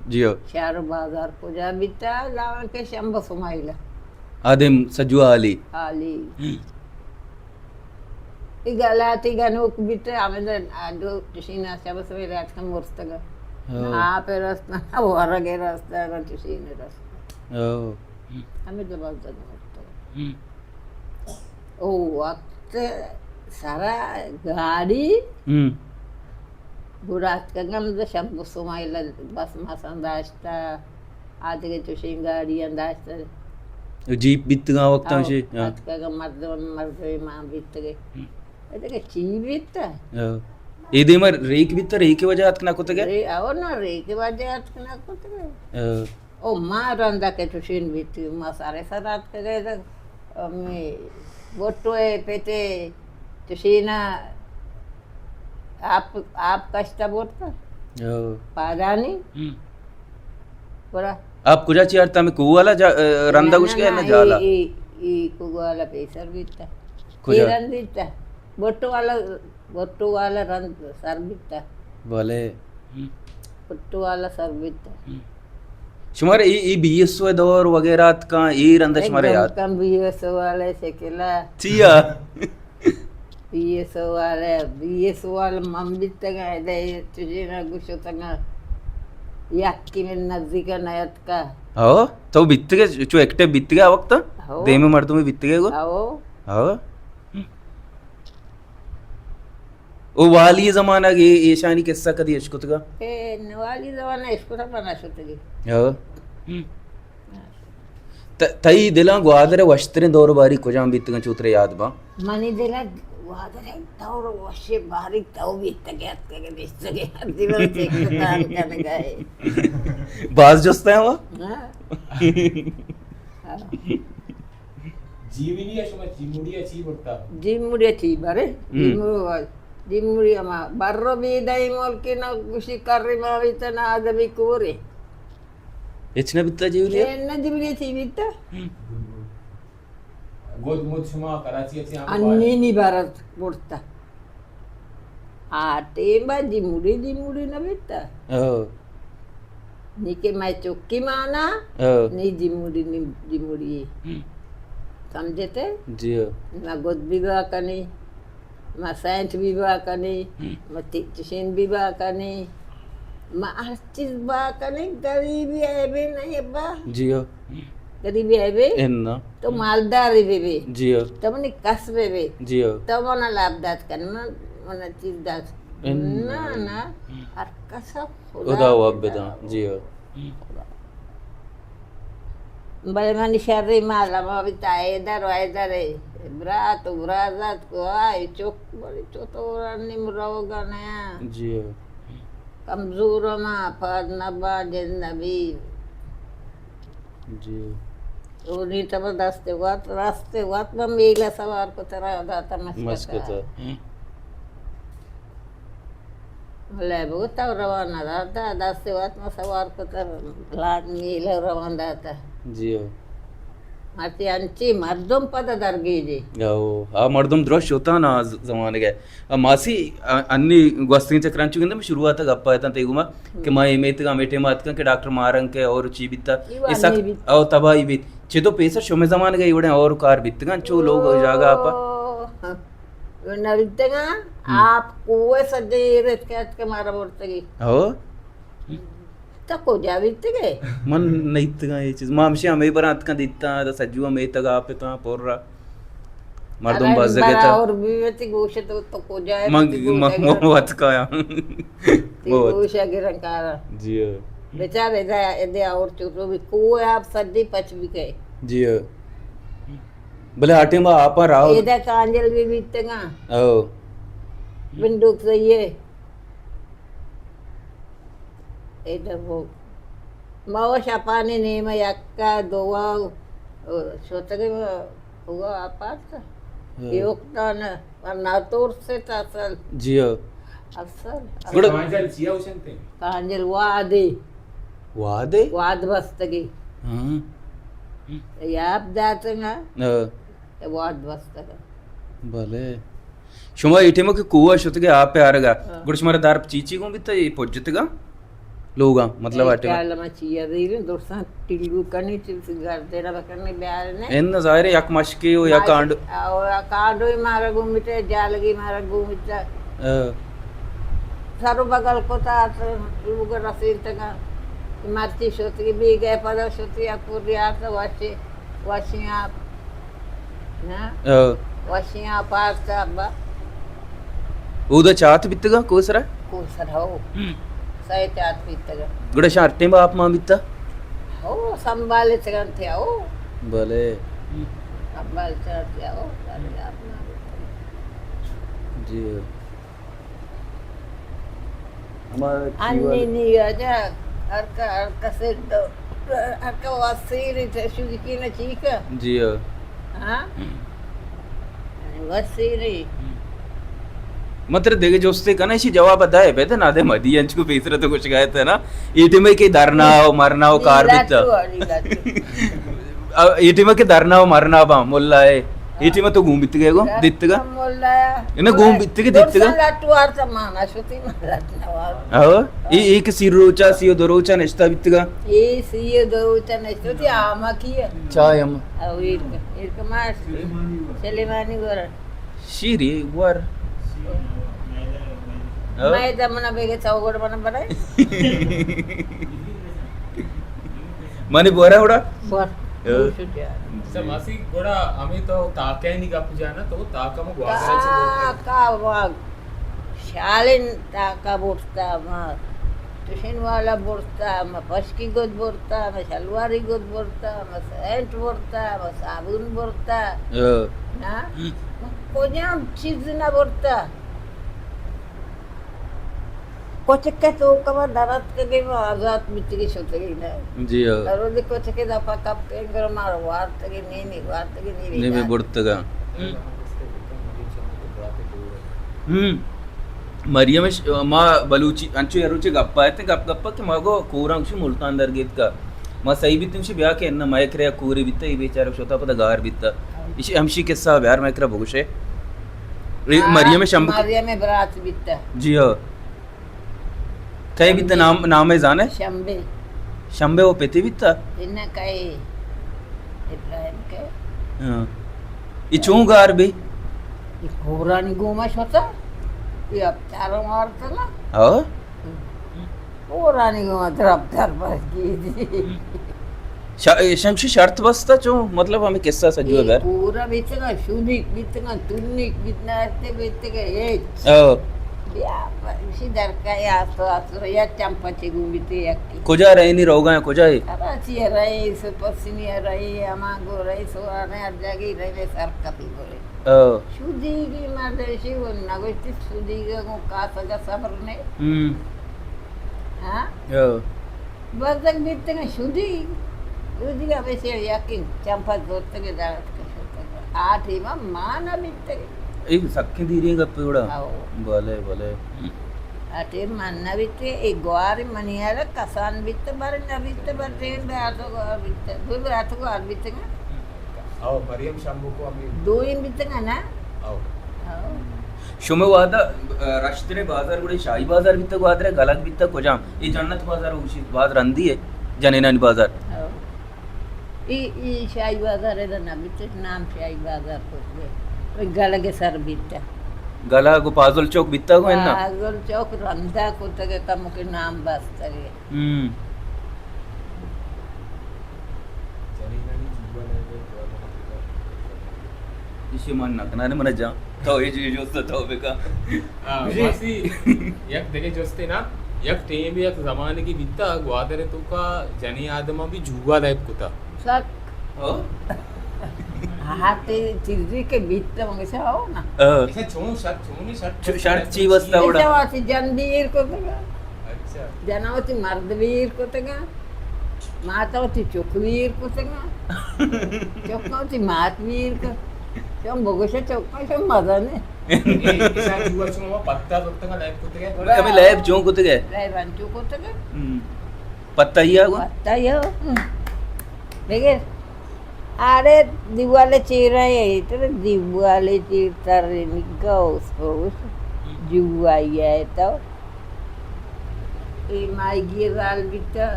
[SPEAKER 1] जी हाँ
[SPEAKER 2] Share Bazar Pujabita, Lavan Shamba Sumaila.
[SPEAKER 1] आदिम सजुआ आली
[SPEAKER 2] Ali. Igalati Ganuk Bita, Amadan, Ado, Tushina, Shabasway, that come Murstaga. Ah, Perasta, Waragerasta, Tushina.
[SPEAKER 1] Oh
[SPEAKER 2] Amid the Bazar. Oh, what Sarah Gadi? Burat Kagam, the Shabu Sumaila, Basmas and Dashta, Adige Tushin Gadi and Dashta.
[SPEAKER 1] Jeep बितगा वक्त से
[SPEAKER 2] Kagam Mardu Mam Vitre. I think a chivita.
[SPEAKER 1] ये दे मर रेक बिता रेक के वजह अतकना कुछ गया
[SPEAKER 2] I want to read about that. Oh, Maranda Ketushin with you, Masaresa together. Me, what to a pete Tushina आप कष्टा बोलता पादानी पूरा
[SPEAKER 1] आप कुछ अच्छी अर्थ में कुवाला रंदा कुछ क्या ना जाला
[SPEAKER 2] ई कुवाला पैसर बीता ये रंद बीता बोट्टू वाला रंद सर बीता
[SPEAKER 1] बोले
[SPEAKER 2] बोट्टू वाला सर बीता
[SPEAKER 1] शुमारे ये बीएसओ दौर वगैरह का ये रंदा शुमारे याद
[SPEAKER 2] कम बीएसओ वाले से केला
[SPEAKER 1] चिया
[SPEAKER 2] BSO वाले मम्मी तक है तुझे ना कुछ होता ना याकी में नज़दीक नयत का
[SPEAKER 1] आओ तो बित्ते के जो एक्टिव बित्ते के वक्त दे में मर्दों में बित्ते के को आओ ओ वाली ज़माना के ये शानी किस्सा कदी इश्क़ तो का
[SPEAKER 2] वाली ज़माना इश्क़ तो बना सकते हैं
[SPEAKER 1] आओ तई दिलां ग्वादरे वस्त्रें दौर बारी कुजाम बित्ते का चूतरे याद बा
[SPEAKER 2] मनी दिला ग्वादरे दौर वशे बारी ताऊ बित्ते के हाथ के बिस्ते के दिवस एक तान करने गए
[SPEAKER 1] बाज जोस्ते हैं वो
[SPEAKER 3] जीवनी अशमा जिमुड़िया ची बोलता
[SPEAKER 2] जिमुड़िया ची बारे जिमुड़िया मा बर्रो बीदाई मोल के ना कुछ कर्री माविता ना आदमी कोरे
[SPEAKER 1] इतना बित्ता जीवनी
[SPEAKER 2] ना जिमुड़िया ची बित्ता
[SPEAKER 3] गोद मोद शुमा कराची अच्छी
[SPEAKER 2] अन्नी भारत बोलता आटे बा जिमुड़ी ना बित्ता नीके मैं चौकी माना नी जिमुड़ी समझे थे
[SPEAKER 1] जी
[SPEAKER 2] मैं गोद विवाह करनी मैं सैंट विवाह करनी मैं तिशन विवाह करनी मैं हर चीज बात करनी गरीबी है भी नहीं बा
[SPEAKER 1] जी
[SPEAKER 2] गरीबी है भी
[SPEAKER 1] इन्ना
[SPEAKER 2] तो मालदारी भी
[SPEAKER 1] जी
[SPEAKER 2] तो मने कसबे भी
[SPEAKER 1] जी
[SPEAKER 2] तो मना लाभदात करना मना चीज दात ना हर कसब
[SPEAKER 1] उदा हुआ बेटा जी
[SPEAKER 2] बड़े मनी शर्री माला में अभी इधर है ब्रात को आई चोक बड़ी चोतोरनी मुरावगा नया
[SPEAKER 1] जी
[SPEAKER 2] कमजोर माँ पर नबा जिंदगी
[SPEAKER 1] जी
[SPEAKER 2] उन्हीं जबरदस्ती रास्ते हुआ में मेला सवार को तरह दाता
[SPEAKER 1] मस्कता
[SPEAKER 2] ले बहुत रवाना दाता दास्ते हुआ में सवार को तरह लाग मेला रवाना दाता
[SPEAKER 1] जी
[SPEAKER 2] माती अंची मर्दम पद दरगी जी
[SPEAKER 1] आ मर्दम दृश्य होता ना जमाने के मासी अन्नी गोस्ती चक्रांच चुके मैं शुरुआत तक अप्पा था तेगुमा कि माँ एमेत का मेटे मात का कि डॉक्टर मारंग के और ची बिता ऐसा औ तबाही बित चे तो पैसा शुमे जमाने के इवड़े और कार बित का चो लोग जागा आपा
[SPEAKER 2] नवितेगा आप कुए सज्जे रेत के मारा बोलते की
[SPEAKER 1] हो
[SPEAKER 2] तको जाविते के
[SPEAKER 1] मन नहीं तगा ये चीज मामशी हमें पर आत का दित्ता तो सज्जुआ में तगा आप तो पोर्रा मर्दम बाजे के था
[SPEAKER 2] और बीवती गोशे तो को जाए
[SPEAKER 1] मग वत का
[SPEAKER 2] वो गोशे गिरंकारा
[SPEAKER 1] जी
[SPEAKER 2] बेचारे दे और चुरो भी कुए आप सज्जी पच भी गए
[SPEAKER 1] जी भले आटे में आप Rao
[SPEAKER 2] Ida kanjel bibit tengah.
[SPEAKER 1] ओ
[SPEAKER 2] Benduk saya. Ida bu. Mau siapa ni nema yakka doa. Sotagi huwa apa tu? Yoktan warna turse asal.
[SPEAKER 1] जियो
[SPEAKER 2] Asal.
[SPEAKER 1] गुड
[SPEAKER 3] कांजल जिया उशनते
[SPEAKER 2] Kanjel wadi.
[SPEAKER 1] वादे
[SPEAKER 2] Wad bastagi.
[SPEAKER 1] हाँ
[SPEAKER 2] Yap datanga.
[SPEAKER 1] ओ
[SPEAKER 2] Wad bastaga.
[SPEAKER 1] भले शुमा इटेमो के कुआ शुतगे आप पे आरेगा गुड शुमारे दार चीची को भी तो ये पोजतगा लोगा मतलब आटे में
[SPEAKER 2] Kalau macam ya, ini dosa tinggu kan itu segar. Tera bakar ni biar ni.
[SPEAKER 1] इन नज़ारे यक मशके हो या कांड
[SPEAKER 2] कांडो ही मारा घूमते जालगी मारा घूमते सारो बगल को था लोग रसीद तक मारती सोती भी गए पदा सोती अपूरी आता वाशियाँ ना वाशियाँ पास था अब्बा
[SPEAKER 1] उधर चाहत बित्तगा कोसरा
[SPEAKER 2] कुसर हो सही चाट पीते
[SPEAKER 1] गुड शार्टे में आप मां बित्ता
[SPEAKER 2] हो संभाले तक थे हो
[SPEAKER 1] भले
[SPEAKER 2] संभाल थे हो सारे अपना
[SPEAKER 1] जी हमारा
[SPEAKER 2] Ani ni aja harka seddo harka wasiri te shuki na chika
[SPEAKER 1] जी
[SPEAKER 2] ha wasiri
[SPEAKER 1] मतलब देखे जोस्ते का ना इसी जवाब बताए बेटे ना दे मदी अंच को पेसरा तो कुछ गए थे ना ईटी में के धरना हो मरना हो कार बिता ईटी में के धरना हो मरना बा मुल्ला है ईटी में तो घूम बित गए को दित्तगा इन्हें घूम बित के दित्तगा
[SPEAKER 2] latu arta mana shuti malatna wa
[SPEAKER 1] हो ये एक सिरोचा सियो दोरोचा निश्ता बित्तगा
[SPEAKER 2] e siye do utana shuti ama kiya
[SPEAKER 1] चाय हम
[SPEAKER 2] au irka mas selemani gora
[SPEAKER 1] शीरी वर
[SPEAKER 2] mai da mana bege chawgod bana barai
[SPEAKER 1] माने बोरा उड़ा
[SPEAKER 2] for
[SPEAKER 3] समासी गोड़ा हमें तो ताके नहीं गप जाना तो ताका में ग्वादरा से बोलते
[SPEAKER 2] Kakak Shalin taka burta ma tushin wala burta ma paski god burta ma shalwari god burta ma sent burta ma sabun burta na konyam cheez na burta kochke to kama darat ke ge azat mitki shotegi na
[SPEAKER 1] ji
[SPEAKER 2] aro de kochke da pa kap ke gar mar war tege ni war tege ni
[SPEAKER 1] ने में बुड़तगा मरियम माँ बलूची अंचु यरुची गप्पा है ते गप गप्पा के मागो कोरा अंशु मुल्तान दर गीत का माँ सही भी तुमशी ब्याह के अन्ना मायक रे कोरे बित्ता ये बेचारा शोता पता गार बित्ता इसी हमशी किस्सा ब्यार मायक रे भगुशे मरियम शंभ
[SPEAKER 2] Maryam berat bitta
[SPEAKER 1] जी हाँ कई बित्ता नाम है जाने
[SPEAKER 2] shambe
[SPEAKER 1] शंबे वो पेते बित्ता
[SPEAKER 2] inna kai Ibrahim ke
[SPEAKER 1] हाँ इचूं गार भी
[SPEAKER 2] Kurani goma shota ya charo marta na
[SPEAKER 1] हाँ
[SPEAKER 2] Kurani goma draptar bas gidi
[SPEAKER 1] Shamshi शर्त बसता चो मतलब हमें किस्सा सजो है
[SPEAKER 2] Pura bitna shudik bitna tunnik bitna te bitga ye
[SPEAKER 1] ओ
[SPEAKER 2] ya si darka ya asura ya champache gumbite yakki
[SPEAKER 1] कुजा रहे नहीं रोगा है कुजा है
[SPEAKER 2] Karachi rai so pasini rai amago rai so ane arjagi rai le sarkati bole
[SPEAKER 1] ओ
[SPEAKER 2] Shudigi madeshi wonna gosti shudiga ko kasaga sabarne ha
[SPEAKER 1] ओ
[SPEAKER 2] Bazak bitna shudiga bese yakin champa dotte ke darat ke shota aati ma mana bitte
[SPEAKER 1] एक सख्खे धीरे गप्पे उड़ा
[SPEAKER 2] आओ
[SPEAKER 1] भले भले
[SPEAKER 2] aati manna bitte e goari maniara kasan bitte bar na bitte bar train be ato go bitte do bar ato go bitte na
[SPEAKER 3] आओ मरियम शंभू को हमें
[SPEAKER 2] do in bitte na
[SPEAKER 3] आओ
[SPEAKER 1] शुमे वादा राष्ट्रीय बाजार गुड़े शाही बाजार बित्ता वादरे गलत बित्ता कुजाम ये जन्नत बाजार उसी बाजार रंदी है जनेनानी बाजार
[SPEAKER 2] ई शाही बाजार है ना बिtte नाम शाही बाजार को वे गलगे सर बिtte
[SPEAKER 1] गला को पाजल चौक बित्ता को है ना
[SPEAKER 2] Agol chok randa ko tage kamu ke naam bastage
[SPEAKER 1] इसी मन नकना ने मने जा तो ये जो तो बेका
[SPEAKER 3] मासी यक देखे जोस्ते ना यक टेम यक जमाने की बित्ता ग्वादरे तो का जनी आदमा भी जुआ टाइप कुता
[SPEAKER 2] sak
[SPEAKER 1] ओ
[SPEAKER 2] हा ते तिरजी के बीत मग हो ना
[SPEAKER 3] इसे छोनी
[SPEAKER 1] शर्टची वस्ता एवढा
[SPEAKER 2] त्याच्यावरती जनबीर कोत का
[SPEAKER 3] अच्छा
[SPEAKER 2] जनावरती मर्दवीर कोत का मातावरती चोकवीर कोत का चोकावरती मातवीर को चोम बघूशा चोका मजा ने
[SPEAKER 3] इसा जुआ चुमा पत्ता का लाइफ कुछ गया
[SPEAKER 1] अबे लैब जो कुत गए
[SPEAKER 2] लाई रंचू कोत का
[SPEAKER 1] पत्ता ही आगो
[SPEAKER 2] आता यो देखे आरे दिवाले चीरा है तर दिवाले चीरता रे निकाउस होस जुआ है तो ए माई गिराल बिता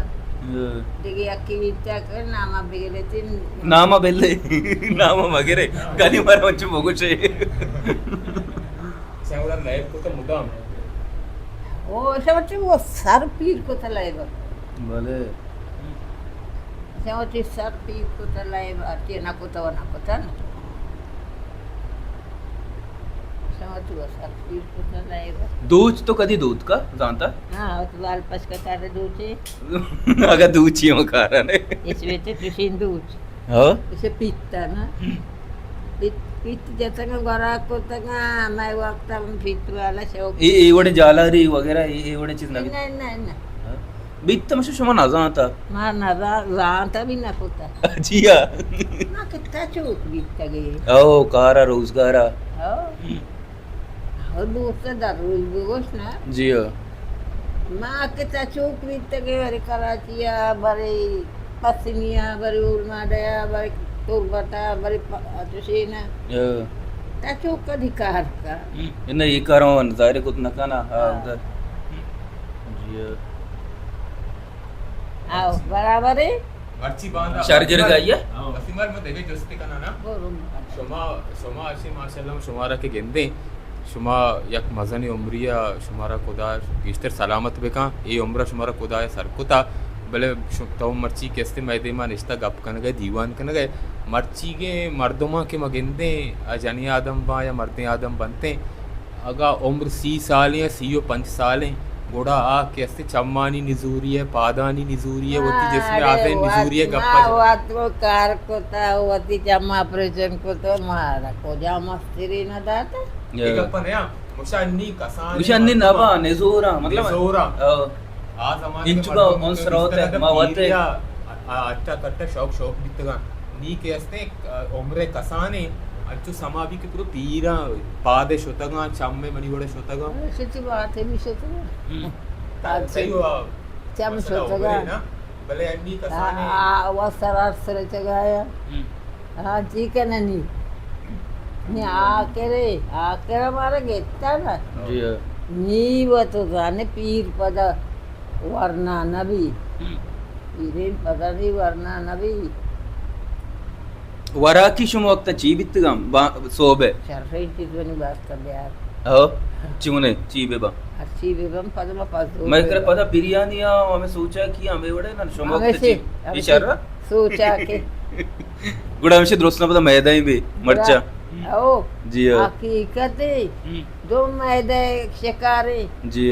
[SPEAKER 2] देखे अक्की बिता कर नामा बेगले तीन
[SPEAKER 1] नामा बेल्ले नामा वगैरे गाली मार वंच बघूशे
[SPEAKER 3] सेवला लाइफ को तो मुदाम
[SPEAKER 2] ओ समझ वो सर पीर को तलाएगा
[SPEAKER 1] भले
[SPEAKER 2] समझ सर पीर को तलाएगा ते ना को तो ना पता ना समझ वो सर पीर को तलाएगा
[SPEAKER 1] दूध तो कधी दूध का जानता
[SPEAKER 2] हाँ तो वाल पस का कार्य दूचे
[SPEAKER 1] अगर दूध ही हो कारण है
[SPEAKER 2] इसमें तो तुझे दूध
[SPEAKER 1] हो
[SPEAKER 2] इसे पीता ना पीत जैसा का गोरा को तंगा मैं वक्त हम पीत वाला शौक
[SPEAKER 1] ए एवढे जालारी वगैरह एवढे चीज नवी
[SPEAKER 2] नहीं नहीं नहीं
[SPEAKER 1] बीत मशू शमा ना जानता
[SPEAKER 2] मार ना रांता भी ना होता
[SPEAKER 1] जिया
[SPEAKER 2] ना कितना चूक बीतता गई
[SPEAKER 1] ओ कारा रोजगारा
[SPEAKER 2] और दूसरा दररोज बेगोश ना
[SPEAKER 1] जिया
[SPEAKER 2] माँ कितना चूक बीतता गई बड़े कराचिया बड़े पश्चिमिया बड़े उलमाडया बड़े तुरबता बड़े तुसेना ता चूक का अधिकार का
[SPEAKER 1] इन ये करो नजारे कुछ नकाना उधर जिया
[SPEAKER 2] आओ बराबर है
[SPEAKER 3] मर्ची बांधा
[SPEAKER 1] चार्जर गाइया
[SPEAKER 3] असीमर में देखे जोस्ती का ना शुमा अशी माशाल्लाह शुमारा के गेंदे शुमा यक मजनी उम्रिया शुमारा खुदा बिस्तर सलामत बेका ये उम्र शुमारा खुदा सरकुता भले तो मर्ची केस्ते मैदे मा निश्ता गप कन गए दीवान कन गए मर्ची के मर्दोमा के मगिंदे अजनी आदम बा या मर्दे आदम बनते अगा उम्र 30 साल या 5 साल है गोड़ा आ कैसे चम्मानी निजूरी है पादानी निजूरी है वती जिसमें आते निजूरी है गप्पा
[SPEAKER 2] वात वो कार को ता वती जमा ऑपरेशन को तो मारा को जा मस्ती ना दाता
[SPEAKER 3] ये गप्पा नया मुशान्नी कसान
[SPEAKER 1] मुशान्नी नबा नेजोरा मतलब
[SPEAKER 3] नेजोरा आ जमाने
[SPEAKER 1] इंचुगा ऑन स्रोत है मावते
[SPEAKER 3] अट्टा कट्टा शौक बितगा नी कैसे उम्र कसाने अच्छु समाबी के पूरा पीरा पादे शोतगा चम्मे मनी बड़े शोतगा
[SPEAKER 2] सच्ची बात है मिशो तो
[SPEAKER 3] सही हुआ
[SPEAKER 2] चम शोतगा
[SPEAKER 3] ना भले अन्नी कसाने
[SPEAKER 2] वो सरार सरे चगाया हाँ ठीक है ना नी नी आके मारे गेता ना
[SPEAKER 1] जी
[SPEAKER 2] नी वो तो जाने पीर पदा वरना नबी पीरेन पदा नहीं वरना नबी
[SPEAKER 1] वराकी शुम वक्त चीबित गम सोबे
[SPEAKER 2] शरफे चीज़ों बात कर यार
[SPEAKER 1] हो चुने चीबे बा
[SPEAKER 2] अच्छी बेबम पदमा पास
[SPEAKER 1] मैं कर पता बिरयानी आ हमें सोचा कि हमें बड़े ना शुम वक्त ची इशारा
[SPEAKER 2] सोचा के
[SPEAKER 1] गुड़ा हमें दोस्त ना पता मैदा ही भी मर्चा
[SPEAKER 2] ओ
[SPEAKER 1] जी
[SPEAKER 2] हकीकत दो मैदे शिकारे
[SPEAKER 1] जी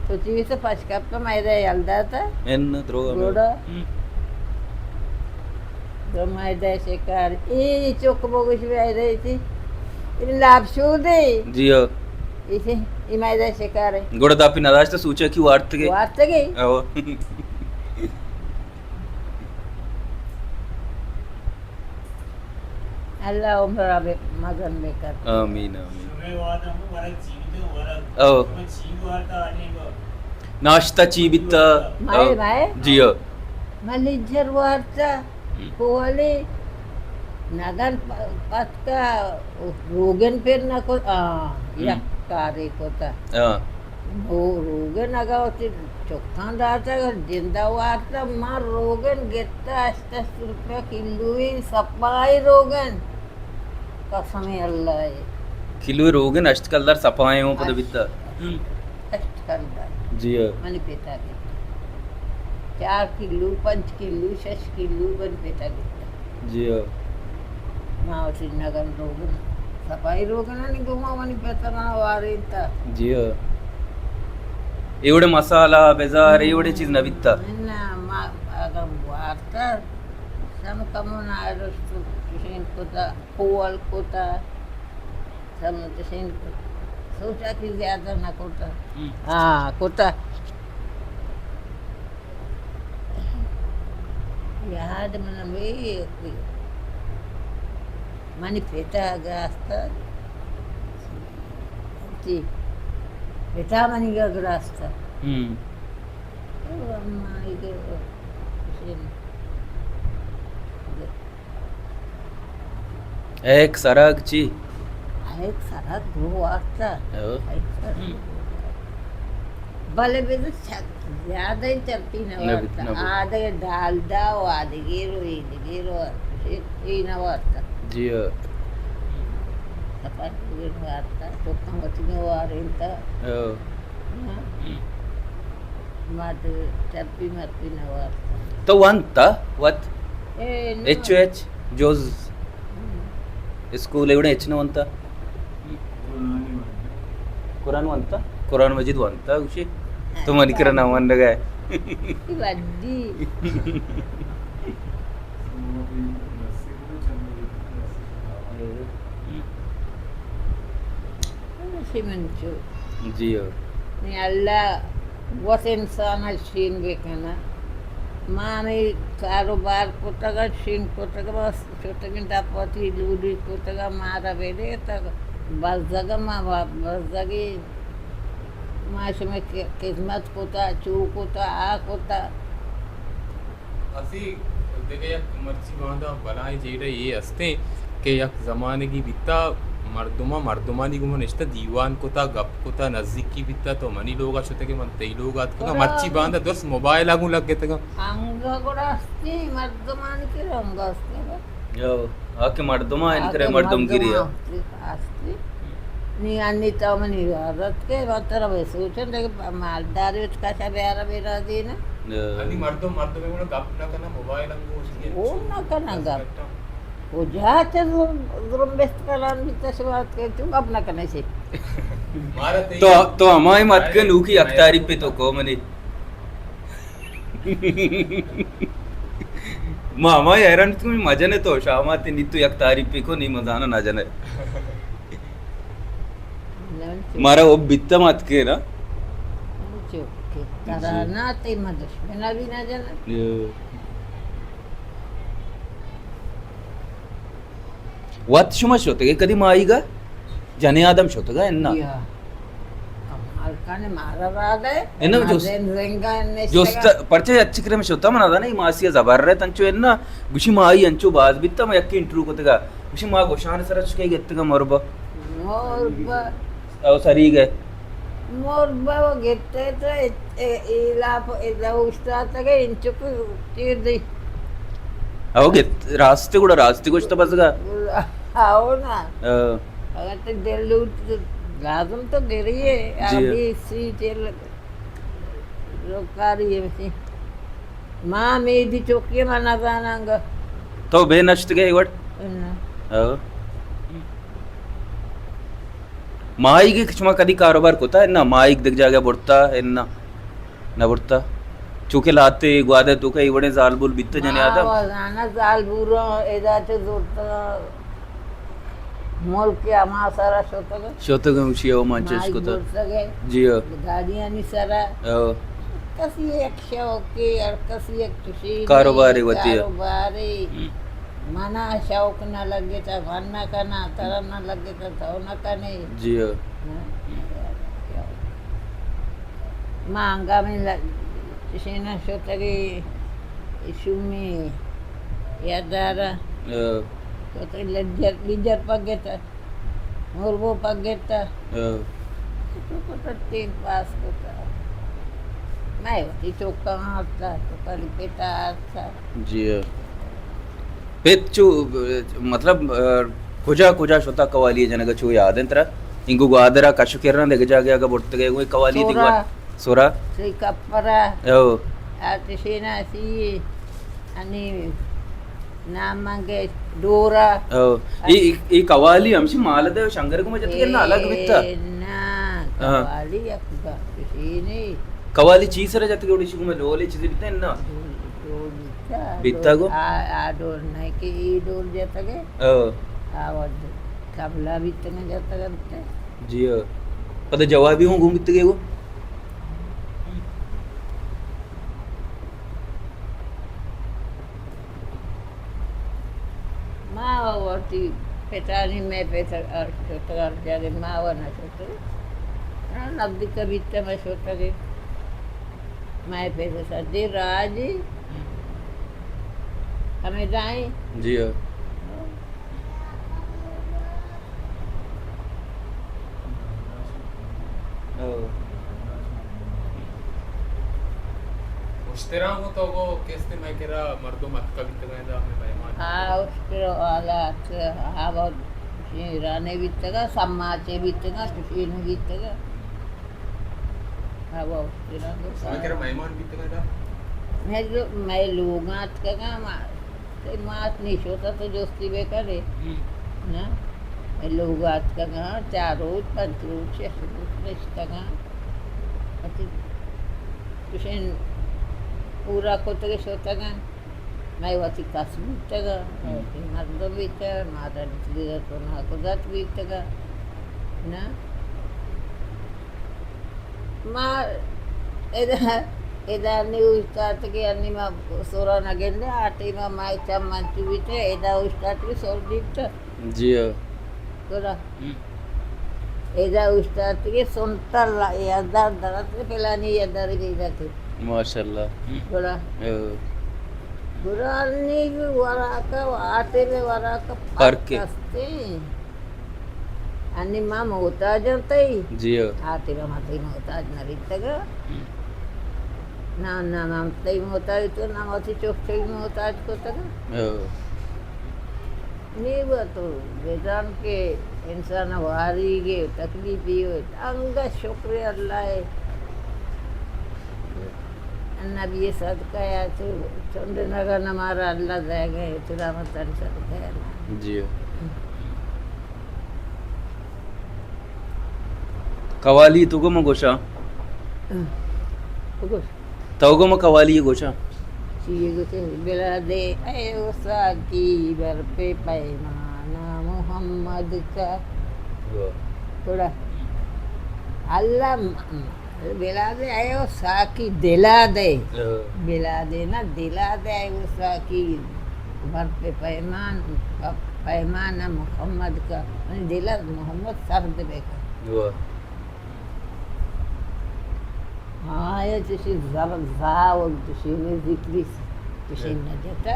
[SPEAKER 2] तो चीज़ से पचकप का मैदे यल्दा था
[SPEAKER 1] एन त्रोगा
[SPEAKER 2] गोड़ा तो मैदे शिकार ये चौक बोगुश में आई रही थी इन लाभ शूदे
[SPEAKER 1] जी
[SPEAKER 2] इसे ये मैदे शिकार है
[SPEAKER 1] गुड़ा दापी नाराज तो सोचा कि वार्त के
[SPEAKER 2] वार्त गई
[SPEAKER 1] ओ
[SPEAKER 2] अल्लाह उम्र अबे मगन बेकर
[SPEAKER 1] आमीन आमीन ओ नाश्ता चीबिता
[SPEAKER 2] माए
[SPEAKER 1] जी
[SPEAKER 2] मलिजर वार्ता कोले नगर पत्का रोगन फिर न को या कारे को ता वो रोगन अगा होते चौथा दाता जिंदा वार्ता मार रोगन गेता 80 रुपया किलो ही सपाई रोगन कसम अल्लाह है
[SPEAKER 1] किलो रोगन अष्ट कलर सपाए हो पद बिता
[SPEAKER 2] अष्ट कलर
[SPEAKER 1] जी
[SPEAKER 2] मनी पेता के 4 किलो 5 किलो 6 किलो बन पेता के
[SPEAKER 1] जी
[SPEAKER 2] माँ श्रीनगर रोगन सफाई रोगन आणि गोमा मनी पेता ना वारेता
[SPEAKER 1] जी एवढे मसाला बेजार एवढे चीज नवित्ता
[SPEAKER 2] ना मा अगर वारता Sama kamu na harus tusin kota pual kota sama tusin सोचा कि ज्यादा ना कोता हाँ कोता याद मन वे मनी पेटा ग्रास्ता जी पेटा मनी का ग्रास्ता अम्मा इधर
[SPEAKER 1] एक सराग ची
[SPEAKER 2] एक सराग दो वास्ता भले भी तो ज्यादा ही चलती ना वास्ता आधे डालडा और आधे गिरो ये ना वास्ता
[SPEAKER 1] जी
[SPEAKER 2] apa tuh warta tukang kecilnya warinta madu tapi mati na warta
[SPEAKER 1] तो वन था वत एच एच जोज स्कूल एवढे एच न वंता कुरान वंता कुरान मजीद वंता उशी तो मन किरा नाव वंद काय
[SPEAKER 2] waddi si mencu
[SPEAKER 1] जी
[SPEAKER 2] ni alla buat insan sin bekana माने कारोबार कोतगा शिन कोतगा बस छोटे दापति लूडी कोतगा मारा बेले तक बस जगह मा बस जगी माश में किस्मत कोता चू कोता आ कोता
[SPEAKER 3] असी देखे एक मर्ची बांधा बनाई जेडे ये असते के एक जमाने की बिता मर्दुमानी गुमा निश्ता दीवान कोता गप कोता नजदीकी बिता तो मनी लोग आशुते के मन तेई लोग आत का मर्ची बांधा दोस्त मोबाइल आगू लग गए तक
[SPEAKER 2] अंग కూడా వస్తే మర్దమానికి రంగు వస్తే
[SPEAKER 1] यो आके मर्दमा इन करे मर्दम गिरिया
[SPEAKER 2] వస్తే నీ అన్ని తమని రత్కే వతర వేసూచన దేగ మాల్దారి విచ్ కాశా బేరా బేరా దీన
[SPEAKER 3] अनि मर्दो में गुना गप ना करना मोबाइल आगू
[SPEAKER 2] ఓ నకనగా वो जाते जुर्म बेस्ट करान बिता शुरुआत के तू अपना करने से
[SPEAKER 3] मारा
[SPEAKER 1] तो हमारी मत के लू की अख्तारी पे तो को मनी मामा हैरान तुम्ही मजा ने तो शामा ते नी तू अख्तारी पे को नहीं मजा ना जाने मारा वो बित्ता मत के ना
[SPEAKER 2] चुप तारा ना ते मदश बिना भी ना जाना
[SPEAKER 1] वात शुमश होते के कधी माईगा जने आदम होते का इन्ना
[SPEAKER 2] हलकाने मारा रादे
[SPEAKER 1] इन्ना जो परचे अच्छी क्रम होता मना था ना मासिया जबर रहे तंचो इन्ना गुशी माई अंचो बाज बित्ता मैं यक्की इंटरव्यू कोते का गुशी मा गोशान सरच के गेत्ते का मोरबा औ सरी गए
[SPEAKER 2] मोरबा वो गेत्ते तो इला उस्ता तक इंचो को तीर दी
[SPEAKER 1] अवगे रास्ते कुछ तो बस का
[SPEAKER 2] आओ ना अगर तो दिल्लू लाजम तो दे रही है अभी सी जेल रोका रही है वैसे माँ मेरी चौकी मना जानांगा
[SPEAKER 1] तो बे नष्ट गए वट माई के किचमा कदी कारोबार कोता है ना माई दिख जाएगा बुड़ता है ना ना बुड़ता चुके लाते ग्वादे तो कई बड़े जालबुल बित्ते जने आता
[SPEAKER 2] ना जालबुरो एदाते जोरता मोल के आमा सारा
[SPEAKER 1] शोतगा उशिया वो मांचेस को था जी
[SPEAKER 2] गाड़ियां नहीं सारा कसी एक शौक और कसी एक खुशी
[SPEAKER 1] कारोबारी होती है
[SPEAKER 2] कारोबारी मना शौक ना लगे तो वरना करना तरह ना लगे तो ना करने
[SPEAKER 1] जी
[SPEAKER 2] मांगा में Sina shotagi isumi yadara kota lijar pageta morbo pageta kota tin pas kota मैं होती चौका आता तो कल बेटा आता
[SPEAKER 1] जी पेचू मतलब कुजा शोता कवाली जनगा चू याद है तेरा इंगु गादरा कशु केरना देख जागे आगे बढ़ते गए कोई कवाली दिखवा सोरा
[SPEAKER 2] si kapara
[SPEAKER 1] oh
[SPEAKER 2] ati sina si ani namange dora
[SPEAKER 1] oh ई कवाली हमशी मालदेव शंकर को मजत केना अलग बित्ता
[SPEAKER 2] ना कवाली yakga sini
[SPEAKER 1] कवाली चीज रे जत के ओडी शिकु में लोले चीज बित्ता ना Bittago?
[SPEAKER 2] आ डोर नहीं कि ई डोर जाता के आवाज कबला बित्तंग जाता करते
[SPEAKER 1] जियो पता जवाबी हूँ घूम बित्ते गो
[SPEAKER 2] मावा वरती पेटानी में पेटर छोटा जागे मावा ना छोटे ना नब्दी का बित्ते में छोटा के मैं पैसे सदी राजी हमें जाए
[SPEAKER 1] जियो
[SPEAKER 3] उस तरह हो तो वो कैसे मैं कह रहा मर्दों मत का बित्ते गए था मैं मेहमान
[SPEAKER 2] हाँ उसके वाला हाँ बहुत राने बित्तेगा सम्माचे बित्तेगा सुशील बित्तेगा हाँ वो उसके
[SPEAKER 3] मैं कह रहा मेहमान बित्ते गए था
[SPEAKER 2] मैं लोग आज का काम मात नहीं सोता तो दोस्ती बे करे ना मैं लोग आज का कहाँ 4 रोज 5 रोज 6 रोज रिश्ता कहाँ कुछ पूरा को तो सोता कहाँ मैं वती कस बीतगा मर्द बीता माता बीतगा तो ना को जात बीतगा ना माँ एदानी उस्ताद के अन्नी मा सोरा नगेंदे आटे मा माई चम मंचू बीते एदा उस्ताद के सोर दीप्त
[SPEAKER 1] जियो
[SPEAKER 2] कोरा एदा उस्ताद के सोंतर ला यादार दरत के पेलानी यादार के जाते
[SPEAKER 1] माशाल्लाह
[SPEAKER 2] कोरा गुरानी भी वराका आटे में वराका
[SPEAKER 1] करके
[SPEAKER 2] अन्नी मा मोहताज होतई
[SPEAKER 1] जियो
[SPEAKER 2] आटे मा माते मोहताज नरितगा ना ना नाम तई मोहताज तो ना होती चोखे मोहताज को तक नहीं वो तो वेदांत के इंसान वारी के तकलीफी हो अंग शुक्र अल्लाह नबी सदका या तो चंद नगर हमारा अल्लाह जाएगा तेरा मतलब सदका है
[SPEAKER 1] जियो कवाली तुगो मगोशा तवगो म कवाली गोशा
[SPEAKER 2] बिला दे ऐसा की बर पे पैमाना मोहम्मद का थोड़ा अल्लाह बिला दे आयो साकी दिला दे बिला दे ना दिला दे आयो साकी बर पे पैमाना मोहम्मद का दिला मोहम्मद सर दे बेका हाँ ये तुझे ज़बर ज़ाव तुझे में जिक्री तुझे न जाता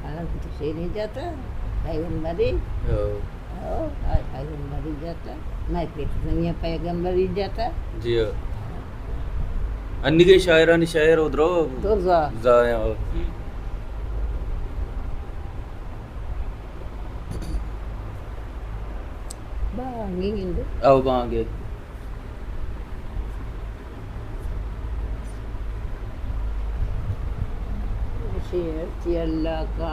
[SPEAKER 2] कारण तुझे नहीं जाता पैगंबरी पैगंबरी जाता मैं पेट नहीं पैगंबरी जाता
[SPEAKER 1] जी अन्य के शायरानी शायर उधरो
[SPEAKER 2] तो
[SPEAKER 1] जा
[SPEAKER 2] बांगी इंदु
[SPEAKER 1] अब बांगे
[SPEAKER 2] शेर अल्लाह का